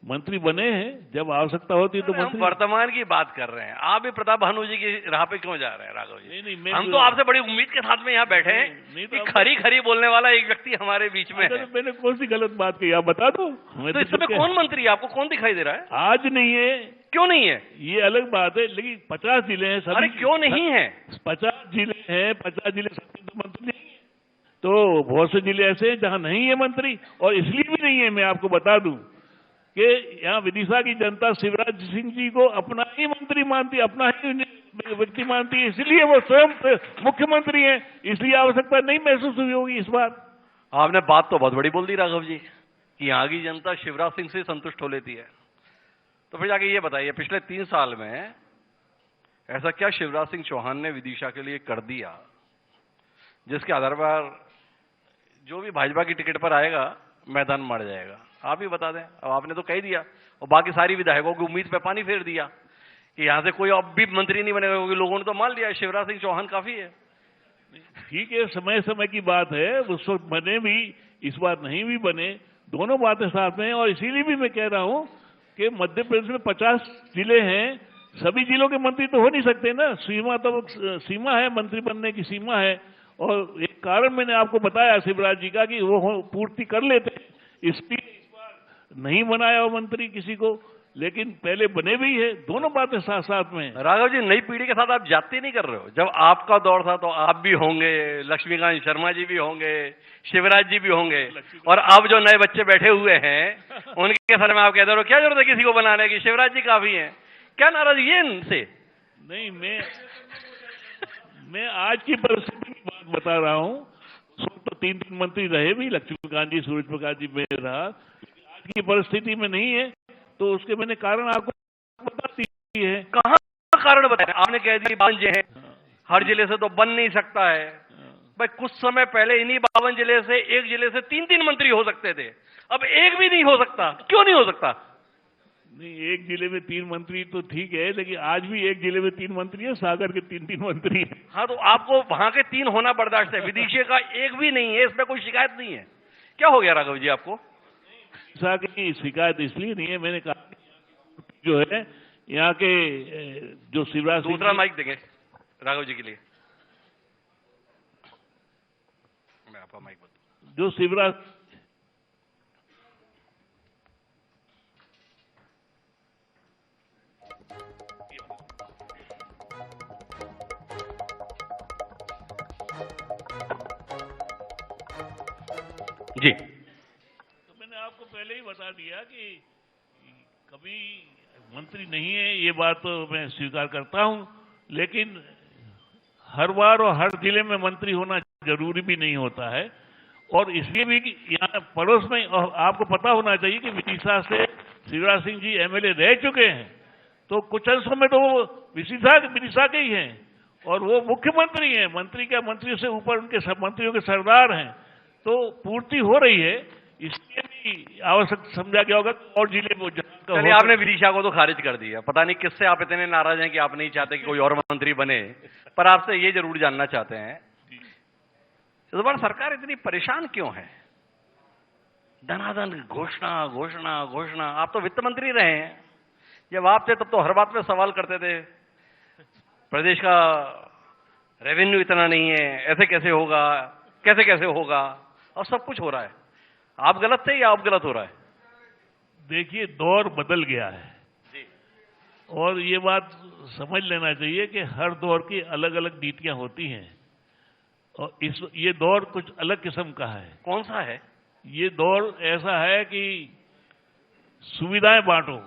मंत्री बने हैं। जब आवश्यकता होती है तो
हम वर्तमान की बात कर रहे हैं। आप भी प्रताप भानु जी की राह पे क्यों जा रहे हैं राघव जी?
नहीं,
हम तो आपसे बड़ी उम्मीद के साथ में यहाँ बैठे हैं कि खरी खरी बोलने वाला एक व्यक्ति हमारे बीच में है।
मैंने कौन सी गलत बात कही, आप बता दो।
तो इस समय कौन मंत्री है? आपको कौन दिखाई दे रहा है?
आज नहीं है।
क्यों नहीं है?
ये अलग बात है, लेकिन 50 जिले हैं सभी।
अरे क्यों नहीं है?
50 जिले हैं, 50 जिले सभी तो मंत्री नहीं है। तो बहुत से जिले ऐसे हैं जहां नहीं है मंत्री, और इसलिए भी नहीं है, मैं आपको बता दूं कि यहाँ विदिशा की जनता शिवराज सिंह जी को अपना ही मंत्री मानती, अपना ही व्यक्ति मानती है, इसलिए वो स्वयं मुख्यमंत्री हैं, इसलिए आवश्यकता नहीं महसूस हुई होगी इस बार।
आपने बात तो बहुत बड़ी बोल दी राघव जी कि यहाँ की जनता शिवराज सिंह से संतुष्ट हो लेती है। तो फिर जाके ये बताइए, पिछले 3 साल में ऐसा क्या शिवराज सिंह चौहान ने विदिशा के लिए कर दिया जिसके आधार पर जो भी भाजपा की टिकट पर आएगा मैदान मर जाएगा? आप ही बता दें। अब आपने तो कह दिया और बाकी सारी विधायकों की उम्मीद पे पानी फेर दिया कि यहां से कोई अब भी मंत्री नहीं बनेगा, क्योंकि लोगों ने तो मान लिया शिवराज सिंह चौहान काफी है।
ठीक है, समय समय की बात है, उस वक्त बने भी, इस बार नहीं भी बने, दोनों बातें साथ में हैं। और इसीलिए भी मैं कह रहा हूं कि मध्य प्रदेश में 50 जिले हैं, सभी जिलों के मंत्री तो हो नहीं सकते ना, सीमा है, मंत्री बनने की सीमा है। और एक कारण मैंने आपको बताया शिवराज जी का कि वो पूर्ति कर लेते, इसलिए इस बार नहीं बनाया वो मंत्री किसी को, लेकिन पहले बने भी है। दोनों बातें साथ साथ में।
राघव जी, नई पीढ़ी के साथ आप जाति नहीं कर रहे हो। जब आपका दौर था तो आप भी होंगे, लक्ष्मीकांत शर्मा जी भी होंगे, शिवराज जी भी होंगे, और अब जो नए बच्चे बैठे हुए हैं उनके सर में आप कहते हो क्या जरूरत है किसी को बनाने की, शिवराज जी काफी हैं। क्या नाराजगी है इनसे? नहीं,
मैं आज की परिस्थिति की बात बता रहा हूं। तो 3 मंत्री रहे भी, लक्ष्मीकांत जी, सूरज प्रकाश जी में रहा, आज की परिस्थिति में नहीं है, तो उसके मैंने कारण आपको बता दी है।
कहाँ कारण बताया? आपने कह दिया 52 जिले हैं, हर जिले से तो बन नहीं सकता है। भाई कुछ समय पहले इन्हीं 52 जिले से एक जिले से 3-3 मंत्री हो सकते थे, अब एक भी नहीं हो सकता। क्यों नहीं हो सकता?
नहीं, एक जिले में 3 मंत्री तो ठीक है, लेकिन आज भी एक जिले में 3 मंत्री है, सागर के 3-3 मंत्री हैं।
हाँ, तो आपको वहां के 3 होना बर्दाश्त है, विदिशा का एक भी नहीं है, इसमें कोई शिकायत नहीं है। क्या हो गया राघव जी आपको?
की शिकायत इसलिए नहीं है, मैंने कहा जो है यहाँ के जो शिवराज सिंह,
दूसरा माइक देंगे राघव जी के लिए, मैं आपका माइक बता,
जो शिवराज
जी,
तो मैंने आपको पहले ही बता दिया कि कभी मंत्री नहीं है, ये बात तो मैं स्वीकार करता हूं, लेकिन हर बार और हर जिले में मंत्री होना जरूरी भी नहीं होता है। और इसलिए भी कि यहाँ पड़ोस में, और आपको पता होना चाहिए कि विदिशा से शिवराज सिंह जी एमएलए रह चुके हैं, तो कुछ अंशों में तो वो विदिशा के ही हैं, और वो मुख्यमंत्री हैं, मंत्री क्या, मंत्री से ऊपर उनके सब मंत्रियों के सरदार हैं, तो पूर्ति हो रही है। इसलिए भी आवश्यक समझा गया होगा और जिले में।
चलिए, आपने विदिशा को तो खारिज कर दिया, पता नहीं किससे आप इतने नाराज हैं कि आप नहीं चाहते कि कोई और मंत्री बने, पर आपसे ये जरूर जानना चाहते हैं इस बार सरकार इतनी परेशान क्यों है? धनाधन घोषणा घोषणा घोषणा। आप तो वित्त मंत्री रहे हैं, जब आप थे तब तो हर बात में सवाल करते थे, प्रदेश का रेवेन्यू इतना नहीं है, ऐसे कैसे होगा, कैसे कैसे होगा, और सब कुछ हो रहा है। आप गलत थे या आप गलत हो रहा है?
देखिए, दौर बदल गया है जी, और ये बात समझ लेना चाहिए कि हर दौर की अलग अलग नीतियां होती हैं, और ये दौर कुछ अलग किस्म का है।
कौन सा है?
ये दौर ऐसा है कि सुविधाएं बांटो,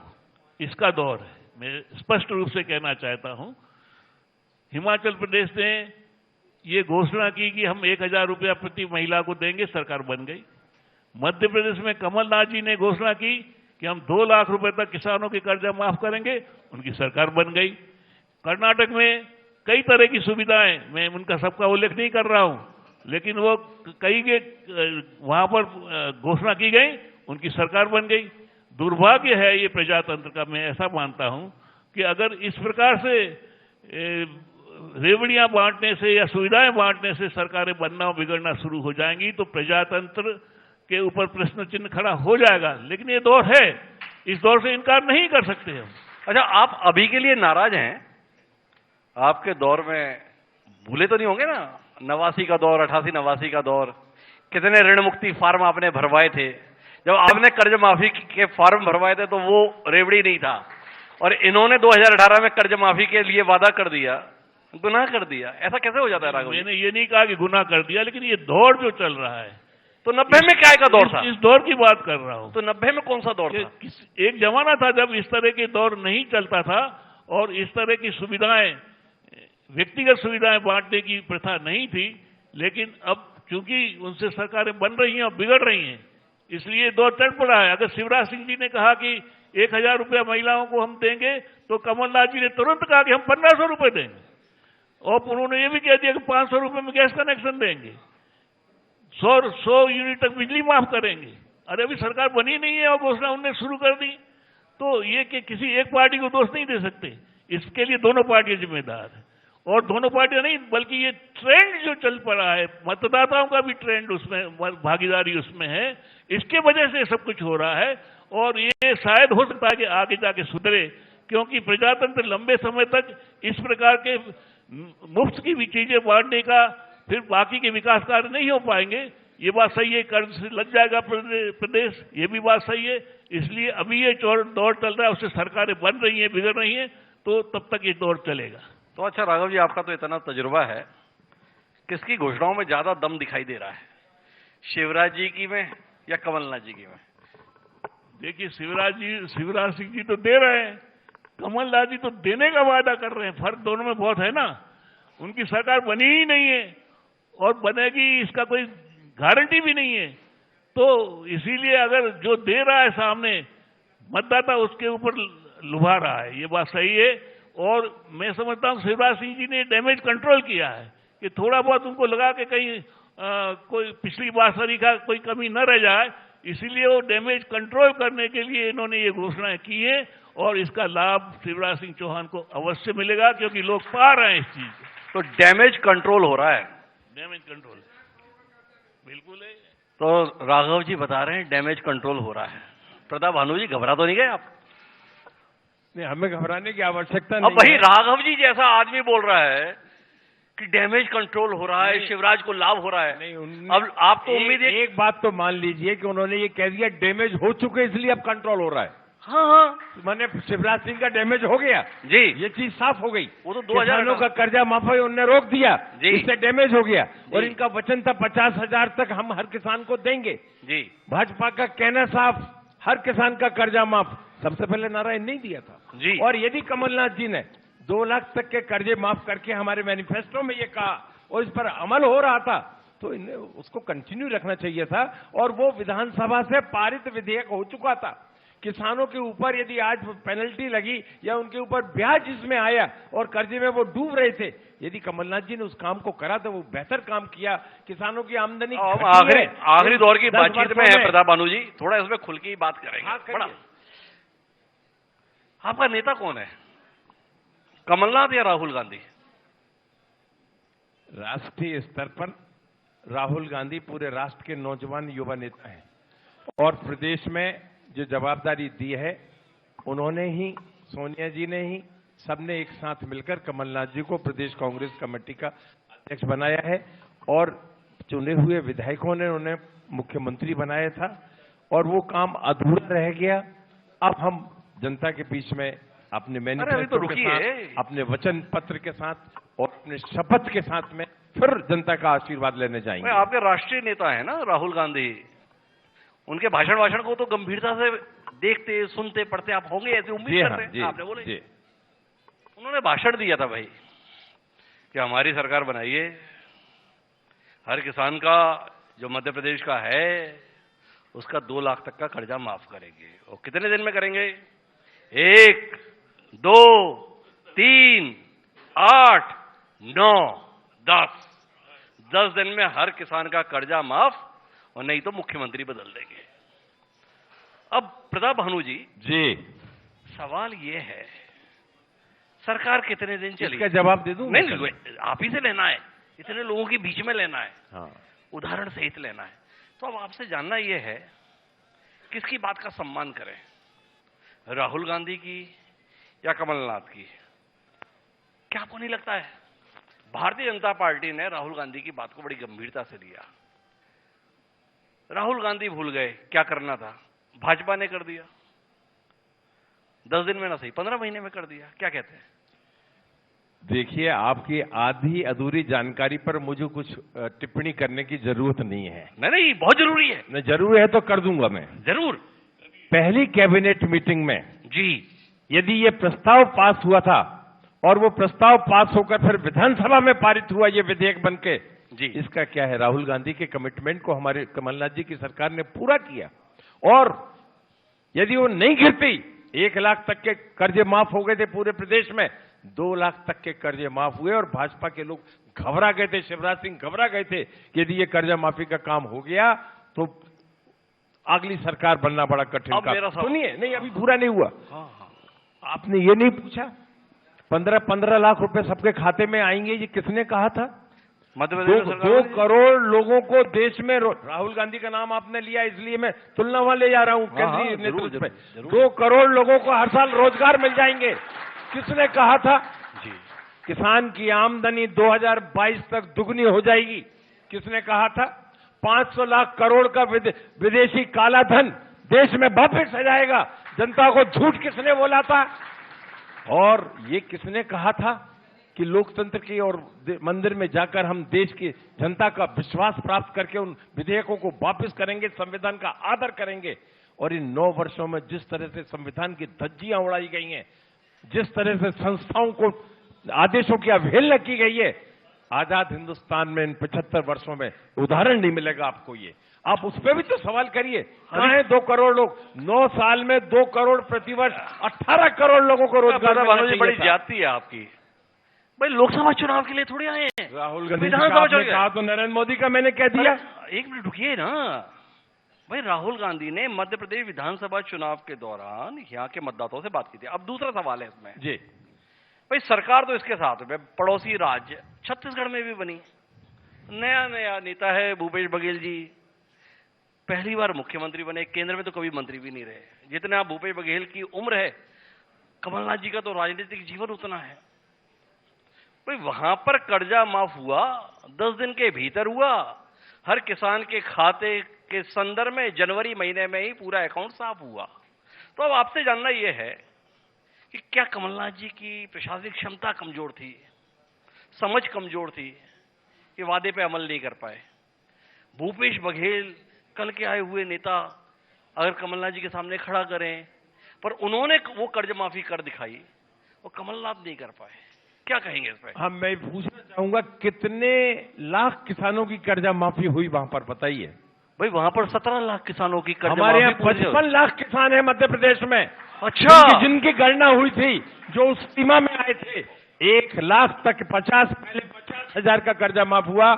इसका दौर है। मैं स्पष्ट रूप से कहना चाहता हूं, हिमाचल प्रदेश ने ये घोषणा की कि हम 1000 रुपया प्रति महिला को देंगे, सरकार बन गई। मध्य प्रदेश में कमलनाथ जी ने घोषणा की कि हम 2 लाख रुपए तक किसानों के कर्जा माफ करेंगे, उनकी सरकार बन गई। कर्नाटक में कई तरह की सुविधाएं, मैं उनका सबका उल्लेख नहीं कर रहा हूं, लेकिन वो कई के वहां पर घोषणा की गई, उनकी सरकार बन गई। दुर्भाग्य है ये प्रजातंत्र का, मैं ऐसा मानता हूं कि अगर इस प्रकार से रेवड़ियां बांटने से या सुविधाएं बांटने से सरकारें बनना और बिगड़ना शुरू हो जाएंगी तो प्रजातंत्र के ऊपर प्रश्न चिन्ह खड़ा हो जाएगा। लेकिन ये दौर है, इस दौर से इनकार नहीं कर सकते हम।
अच्छा, आप अभी के लिए नाराज हैं? आपके दौर में भूले तो नहीं होंगे ना 89 का दौर, 88-89 का दौर, कितने ऋण मुक्ति फार्म आपने भरवाए थे। जब आपने कर्ज माफी के फार्म भरवाए थे तो वो रेवड़ी नहीं था, और इन्होंने 2018 में कर्ज माफी के लिए वादा कर दिया, गुनाह कर दिया। ऐसा कैसे हो जाता है राघव?
मैंने ये नहीं कहा कि गुनाह कर दिया, लेकिन ये दौर जो चल रहा है,
तो 90 में क्या का दौर था?
इस दौर की बात कर रहा हूं।
तो 90 में कौन सा दौर था?
एक जमाना था जब इस तरह के दौर नहीं चलता था और इस तरह की सुविधाएं, व्यक्तिगत सुविधाएं बांटने की प्रथा नहीं थी। लेकिन अब चूंकि उनसे सरकारें बन रही हैं और बिगड़ रही हैं, इसलिए दौर चढ़ पड़ा है। अगर शिवराज सिंह जी ने कहा कि 1000 रुपया महिलाओं को हम देंगे, तो कमलनाथ जी ने तुरंत कहा कि हम 1500 रुपए देंगे। और उन्होंने ये भी कह दिया कि 500 रुपए में गैस कनेक्शन देंगे, 100 यूनिट तक बिजली माफ करेंगे। अरे अभी सरकार बनी नहीं है और घोषणा उन्होंने शुरू कर दी। तो ये कि किसी एक पार्टी को दोष नहीं दे सकते, इसके लिए दोनों पार्टियां जिम्मेदार है। और दोनों पार्टियां नहीं, बल्कि ये ट्रेंड जो चल पड़ा है, मतदाताओं का भी ट्रेंड उसमें, भागीदारी उसमें है, इसके वजह से सब कुछ हो रहा है। और ये शायद हो सकता है कि आगे जाके सुधरे, क्योंकि प्रजातंत्र लंबे समय तक इस प्रकार के मुफ्त की भी चीजें बांटने का, फिर बाकी के विकास कार्य नहीं हो पाएंगे। ये बात सही है, कर्ज से लग जाएगा प्रदेश, ये भी बात सही है। इसलिए अभी ये दौर चल रहा है, उससे सरकारें बन रही हैं, बिगड़ रही हैं, तो तब तक ये दौर चलेगा।
तो अच्छा राघव जी, आपका तो इतना तजुर्बा है, किसकी घोषणाओं में ज्यादा दम दिखाई दे रहा है, शिवराज जी की में या कमलनाथ जी की में?
देखिए, शिवराज सिंह जी तो दे रहे हैं, कमलनाथ जी तो देने का वादा कर रहे हैं। फर्क दोनों में बहुत है ना। उनकी सरकार बनी ही नहीं है और बनेगी इसका कोई गारंटी भी नहीं है। तो इसीलिए अगर जो दे रहा है सामने, मतदाता उसके ऊपर लुभा रहा है, ये बात सही है। और मैं समझता हूं शिवराज सिंह जी ने डैमेज कंट्रोल किया है कि थोड़ा बहुत उनको लगा कि कहीं कोई पिछली बार का कोई कमी न रह जाए, इसीलिए वो डैमेज कंट्रोल करने के लिए इन्होंने ये घोषणाएं की है। और इसका लाभ शिवराज सिंह चौहान को अवश्य मिलेगा, क्योंकि लोग पा रहे हैं इस चीज को।
तो डैमेज कंट्रोल हो रहा है,
डैमेज कंट्रोल बिल्कुल है।
तो राघव जी बता रहे हैं डैमेज कंट्रोल हो रहा है। प्रताप भानु जी, घबरा तो नहीं गए आप?
नहीं, हमें घबराने की आवश्यकता नहीं।
अब वही राघव जी जैसा आदमी बोल रहा है कि डैमेज कंट्रोल हो रहा है, शिवराज को लाभ हो रहा है।
नहीं,
अब आपको उम्मीद है?
एक बात तो मान लीजिए कि उन्होंने ये कह दिया डैमेज हो चुके, इसलिए अब कंट्रोल हो रहा है।
हाँ,
मैंने शिवराज सिंह का डैमेज हो गया
जी,
ये चीज साफ हो गई।
वो तो 2000
किसानों का कर्जा माफी उन्होंने रोक दिया
जी,
इससे डैमेज हो गया। और इनका वचन था 50,000 तक हम हर किसान को देंगे
जी।
भाजपा का कहना साफ, हर किसान का कर्जा माफ। सबसे पहले नारा नहीं दिया था
जी।
और यदि कमलनाथ जी ने 2 लाख तक के कर्जे माफ करके हमारे मैनिफेस्टो में ये कहा और इस पर अमल हो रहा था, तो इन्हें उसको कंटिन्यू रखना चाहिए था। और वो विधानसभा से पारित विधेयक हो चुका था। किसानों के ऊपर यदि आज पेनल्टी लगी या उनके ऊपर ब्याज इसमें आया और कर्जे में वो डूब रहे थे, यदि कमलनाथ जी ने उस काम को करा तो वो बेहतर काम किया। किसानों की आमदनी
आखिरी दौर की बातचीत में है प्रताप भानु जी, थोड़ा इसमें खुल के ही बात करेंगे।
हाँ,
बड़ा आपका नेता कौन है, कमलनाथ या राहुल गांधी?
राष्ट्रीय स्तर पर राहुल गांधी पूरे राष्ट्र के नौजवान युवा नेता हैं और प्रदेश में जो जवाबदारी दी है उन्होंने ही, सोनिया जी ने ही, सबने एक साथ मिलकर कमलनाथ जी को प्रदेश कांग्रेस कमेटी का अध्यक्ष बनाया है। और चुने हुए विधायकों ने उन्हें मुख्यमंत्री बनाया था और वो काम अधूरा रह गया। अब हम जनता के बीच में अपने मैनिफेस्टो के साथ, अपने वचन पत्र के साथ और अपने शपथ के साथ में फिर जनता का आशीर्वाद लेने जाएंगे।
आपके राष्ट्रीय नेता है ना राहुल गांधी, उनके भाषण को तो गंभीरता से देखते, सुनते, पढ़ते आप होंगे, ऐसी उम्मीद करते हैं। आपने बोले उन्होंने भाषण दिया था भाई कि हमारी सरकार बनाइए, हर किसान का जो मध्य प्रदेश का है उसका 2 लाख तक का कर्जा माफ करेंगे। और कितने दिन में करेंगे? 1, 2, 3, 8, 9, 10 दिन में हर किसान का कर्जा माफ, और नहीं तो मुख्यमंत्री बदल देंगे। अब प्रताप भानु जी, सवाल ये है सरकार कितने दिन चली?
इसका जवाब दे दूं?
नहीं, आप ही से लेना है, इतने लोगों के बीच में लेना है।
हाँ।
उदाहरण सहित लेना है। तो अब आपसे जानना यह है किसकी बात का सम्मान करें, राहुल गांधी की या कमलनाथ की? क्या आपको नहीं लगता है भारतीय जनता पार्टी ने राहुल गांधी की बात को बड़ी गंभीरता से लिया? राहुल गांधी भूल गए क्या करना था, भाजपा ने कर दिया। 10 दिन में ना सही 15 महीने में कर दिया। क्या कहते हैं?
देखिए, आपकी आधी अधूरी जानकारी पर मुझे कुछ टिप्पणी करने की जरूरत नहीं है।
नहीं, बहुत जरूरी है।
नहीं, जरूरी है तो कर दूंगा मैं।
जरूर।
पहली कैबिनेट मीटिंग में
जी,
यदि ये प्रस्ताव पास हुआ था और वो प्रस्ताव पास होकर फिर विधानसभा में पारित हुआ ये विधेयक बनके,
जी,
इसका क्या है? राहुल गांधी के कमिटमेंट को हमारे कमलनाथ जी की सरकार ने पूरा किया। और यदि वो नहीं गिरती, 1 लाख तक के कर्जे माफ हो गए थे पूरे प्रदेश में, 2 लाख तक के कर्जे माफ हुए और भाजपा के लोग घबरा गए थे, शिवराज सिंह घबरा गए थे कि यदि ये कर्जा माफी का काम हो गया तो अगली सरकार बनना बड़ा कठिन काम। सुनिए, नहीं अभी पूरा नहीं हुआ। आपने ये नहीं पूछा 15 लाख रुपए सबके खाते में आएंगे, ये किसने कहा था?
मध्य प्रदेश
2 करोड़ लोगों को देश में, राहुल गांधी का नाम आपने लिया इसलिए मैं तुलना वहां ले जा रहा हूं केंद्रीय नेतृत्व में, 2 करोड़ लोगों को हर साल रोजगार मिल जाएंगे। किसने कहा था?
जी,
किसान की आमदनी 2022 तक दुगनी हो जाएगी। किसने कहा था? 500 लाख करोड़ का विदेशी काला धन देश में वापस आ जाएगा। जनता को झूठ किसने बोला था? और ये किसने कहा था कि लोकतंत्र की और मंदिर में जाकर हम देश की जनता का विश्वास प्राप्त करके उन विधेयकों को वापस करेंगे, संविधान का आदर करेंगे। और इन 9 वर्षों में जिस तरह से संविधान की धज्जियां उड़ाई गई हैं, जिस तरह से संस्थाओं को आदेशों की अवहेलना की गई है, आजाद हिंदुस्तान में इन 75 वर्षों में उदाहरण नहीं मिलेगा आपको। ये आप उस पर भी तो सवाल करिए। कहां है 2 करोड़ लोग? 9 साल में 2 करोड़ प्रतिवर्ष 18 करोड़ लोगों को रोजगार मिलना चाहिए।
बड़ी ज्यादती है आपकी। भाई लोकसभा चुनाव के लिए थोड़ी आए हैं।
राहुल गांधी ने कहा तो नरेंद्र मोदी का मैंने कह दिया।
एक मिनट रुकिए ना भाई। राहुल गांधी ने मध्य प्रदेश विधानसभा चुनाव के दौरान यहाँ के मतदाताओं से बात की थी। अब दूसरा सवाल है इसमें
जी,
भाई सरकार तो इसके साथ है, पड़ोसी राज्य छत्तीसगढ़ में भी बनी, नया नेता है भूपेश बघेल जी, पहली बार मुख्यमंत्री बने, केंद्र में तो कभी मंत्री भी नहीं रहे। जितना भूपेश बघेल की उम्र है, कमलनाथ जी का तो राजनीतिक जीवन उतना है। भाई वहां पर कर्जा माफ हुआ, 10 दिन के भीतर हुआ। हर किसान के खाते के संदर्भ में जनवरी महीने में ही पूरा अकाउंट साफ हुआ। तो अब आपसे जानना यह है कि क्या कमलनाथ जी की प्रशासनिक क्षमता कमजोर थी, समझ कमजोर थी कि वादे पे अमल नहीं कर पाए? भूपेश बघेल कल के आए हुए नेता अगर कमलनाथ जी के सामने खड़ा करें, पर उन्होंने वो कर्ज माफी कर दिखाई, वो कमलनाथ नहीं कर पाए। क्या कहेंगे इस पर?
हाँ, मैं पूछना चाहूंगा कितने लाख किसानों की कर्जा माफी हुई वहां पर, बताइए।
भाई वहां पर 17 लाख किसानों की कर्जा
हमारे यहाँ
माफी।
55 लाख किसान है मध्य प्रदेश में।
अच्छा,
जिनकी गणना हुई थी, जो उस सीमा में आए थे, 1 लाख तक 50,000 का कर्जा माफ हुआ,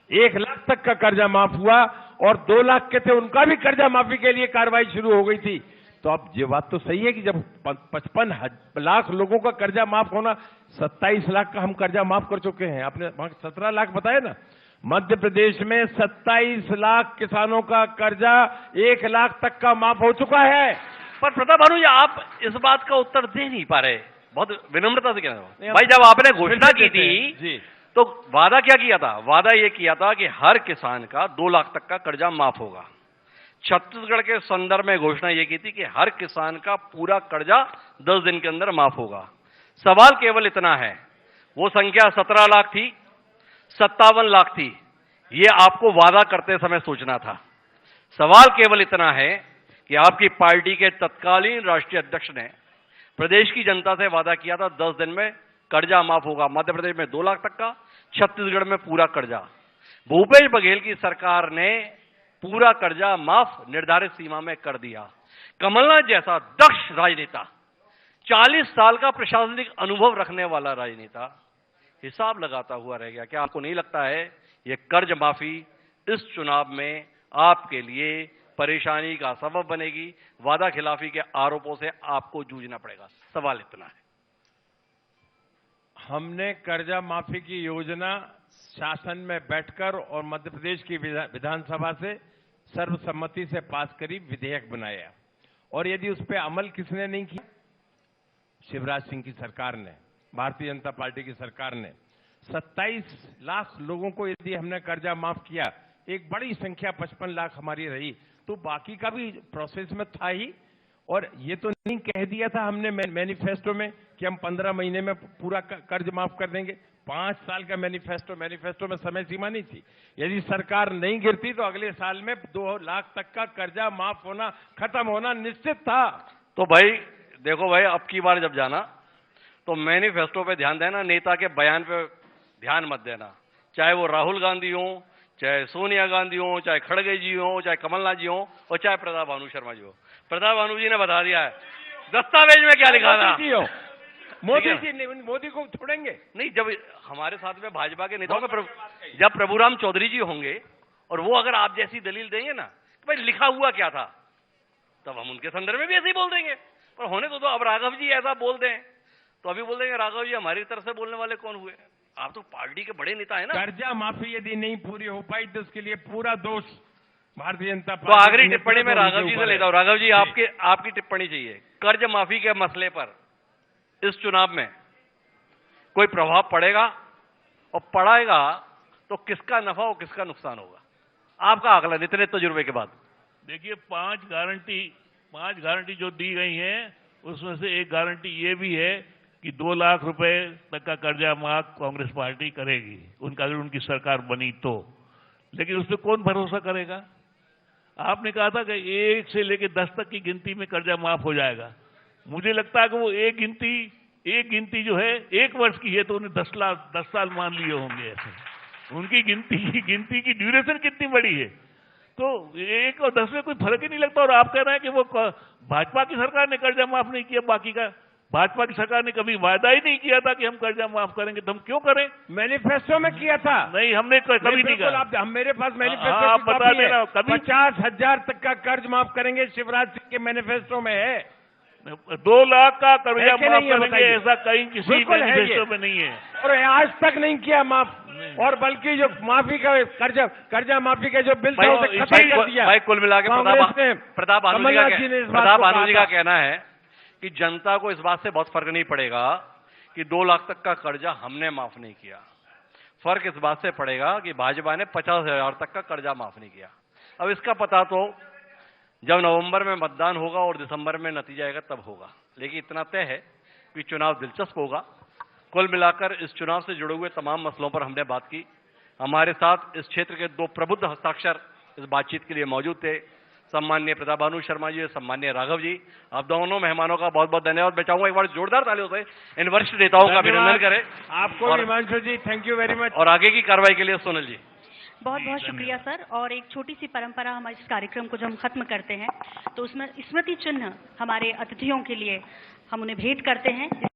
1 लाख तक का कर्जा माफ हुआ और 2 लाख के थे उनका भी कर्जा माफी के लिए कार्रवाई शुरू हो गई थी। तो अब ये बात तो सही है कि जब 55 लाख लोगों का कर्जा माफ होना, 27 लाख का हम कर्जा माफ कर चुके हैं। आपने 17 लाख बताया ना। मध्य प्रदेश में 27 लाख किसानों का कर्जा 1 लाख तक का माफ हो चुका है।
पर प्रताप भानु जी, आप इस बात का उत्तर दे नहीं पा रहे, बहुत विनम्रता से कहना भाई। जब आपने घोषणा की थी
जी,
तो वादा क्या किया था? वादा यह किया था कि हर किसान का 2 लाख तक का कर्जा माफ होगा। छत्तीसगढ़ के संदर्भ में घोषणा यह की थी कि हर किसान का पूरा कर्जा 10 दिन के अंदर माफ होगा। सवाल केवल इतना है, वो संख्या 17 लाख थी, 57 लाख थी, ये आपको वादा करते समय सोचना था। सवाल केवल इतना है कि आपकी पार्टी के तत्कालीन राष्ट्रीय अध्यक्ष ने प्रदेश की जनता से वादा किया था 10 दिन में कर्जा माफ होगा। मध्य प्रदेश में 2 लाख तक का, छत्तीसगढ़ में पूरा कर्जा। भूपेश बघेल की सरकार ने पूरा कर्जा माफ निर्धारित सीमा में कर दिया। कमलनाथ जैसा दक्ष राजनेता, 40 साल का प्रशासनिक अनुभव रखने वाला राजनेता हिसाब लगाता हुआ रह गया। क्या आपको नहीं लगता है यह कर्ज माफी इस चुनाव में आपके लिए परेशानी का सबब बनेगी? वादा खिलाफी के आरोपों से आपको जूझना पड़ेगा। सवाल इतना है।
हमने कर्जा माफी की योजना शासन में बैठकर और मध्य प्रदेश की विधानसभा से सर्वसम्मति से पास करी, विधेयक बनाया। और यदि उस पर अमल किसने नहीं किया? शिवराज सिंह की सरकार ने, भारतीय जनता पार्टी की सरकार ने। 27 लाख लोगों को यदि हमने कर्जा माफ किया, एक बड़ी संख्या 55 लाख हमारी रही, तो बाकी का भी प्रोसेस में था ही। और ये तो नहीं कह दिया था हमने मैनिफेस्टो में कि हम 15 महीने में पूरा कर्ज माफ कर देंगे। 5 साल का मैनिफेस्टो में समय सीमा नहीं थी। यदि सरकार नहीं गिरती तो अगले साल में 2 लाख तक का कर्जा माफ होना, खत्म होना निश्चित था।
तो भाई देखो भाई, अब की बार जब जाना तो मैनिफेस्टो पे ध्यान देना, नेता के बयान पे ध्यान मत देना। चाहे वो राहुल गांधी हो, चाहे सोनिया गांधी हो, चाहे खड़गे जी हो, चाहे कमलनाथ जी हो, और चाहे प्रताप भानु शर्मा जी हो। प्रताप भानु जी ने बता दिया है दस्तावेज में क्या लिखा था।
मोदी को छोड़ेंगे
नहीं। जब हमारे साथ में भाजपा के नेताओं में जब प्रभुराम चौधरी जी होंगे और वो अगर आप जैसी दलील देंगे ना कि भाई लिखा हुआ क्या था, तब हम उनके संदर्भ में भी ऐसे ही बोल देंगे। पर होने तो अब राघव जी ऐसा बोल दें तो अभी बोल देंगे राघव जी हमारी तरफ से बोलने वाले कौन हुए। आप तो पार्टी के बड़े नेता है ना।
कर्जा माफी यदि नहीं पूरी हो पाई तो उसके लिए पूरा दोष भारतीय जनता पार्टी।
तो आखिरी टिप्पणी में राघव जी से लेता हूं। राघव जी आपकी टिप्पणी चाहिए। कर्ज माफी के मसले पर इस चुनाव में कोई प्रभाव पड़ेगा, और पड़ेगा तो किसका नफा और किसका नुकसान होगा, आपका आकलन इतने तजुर्बे के बाद।
देखिए, 5 गारंटी जो दी गई हैं उसमें से एक गारंटी ये भी है कि 2 लाख रुपए तक का कर्जा माफ कांग्रेस पार्टी करेगी, अगर उनकी सरकार बनी तो। लेकिन उस पर कौन भरोसा करेगा। आपने कहा था कि 1 से लेकर 10 तक की गिनती में कर्जा माफ हो जाएगा। मुझे लगता है कि वो एक गिनती जो है 1 वर्ष की है, तो उन्हें 10 साल मान लिए होंगे। ऐसे उनकी गिनती की ड्यूरेशन कितनी बड़ी है, तो 1 और 10 में कोई फर्क ही नहीं लगता। और आप कह रहे हैं कि वो भाजपा की सरकार ने कर्जा माफ नहीं किया, बाकी का भाजपा की सरकार ने कभी वायदा ही नहीं किया था कि हम कर्जा माफ करेंगे, तो हम क्यों करें।
मैनिफेस्टो में किया था।
नहीं, हमने कभी नहीं कहा।
मेरे पास मैनिफेस्टो
आप बता देना कभी।
50,000 तक का कर्ज माफ करेंगे, शिवराज सिंह के मैनिफेस्टो में है।
2 लाख का कर्जा माफ करेंगे, ऐसा कहीं किसी मैनिफेस्टो में नहीं है,
और आज तक नहीं किया माफ। और बल्कि जो माफी का कर्जा माफी का जो बिल था उसे खत्म कर दिया।
भाई कुल मिला के प्रताप भानु जी का कहना है कि जनता को इस बात से बहुत फर्क नहीं पड़ेगा कि 2 लाख तक का कर्जा हमने माफ नहीं किया। फर्क इस बात से पड़ेगा कि भाजपा ने 50,000 तक का कर्जा माफ नहीं किया। अब इसका पता तो जब नवंबर में मतदान होगा और दिसंबर में नतीजा आएगा तब होगा। लेकिन इतना तय है कि चुनाव दिलचस्प होगा। कुल मिलाकर इस चुनाव से जुड़े हुए तमाम मसलों पर हमने बात की। हमारे साथ इस क्षेत्र के 2 प्रबुद्ध हस्ताक्षर इस बातचीत के लिए मौजूद थे, सम्माननीय प्रताप भानु शर्मा जी, सम्माननीय राघव जी। आप दोनों मेहमानों का बहुत बहुत धन्यवाद। मैं चाहूंगा एक बार जोरदार तालियों से इन वरिष्ठ नेताओं का अभिनंदन करें।
आपको हिमांशु जी, थैंक यू वेरी मच।
और आगे की कार्रवाई के लिए सोनल जी
बहुत बहुत शुक्रिया सर। और एक छोटी सी परंपरा हमारे इस कार्यक्रम को जब हम खत्म करते हैं तो उसमें स्मृति चिन्ह हमारे अतिथियों के लिए हम उन्हें भेंट करते हैं।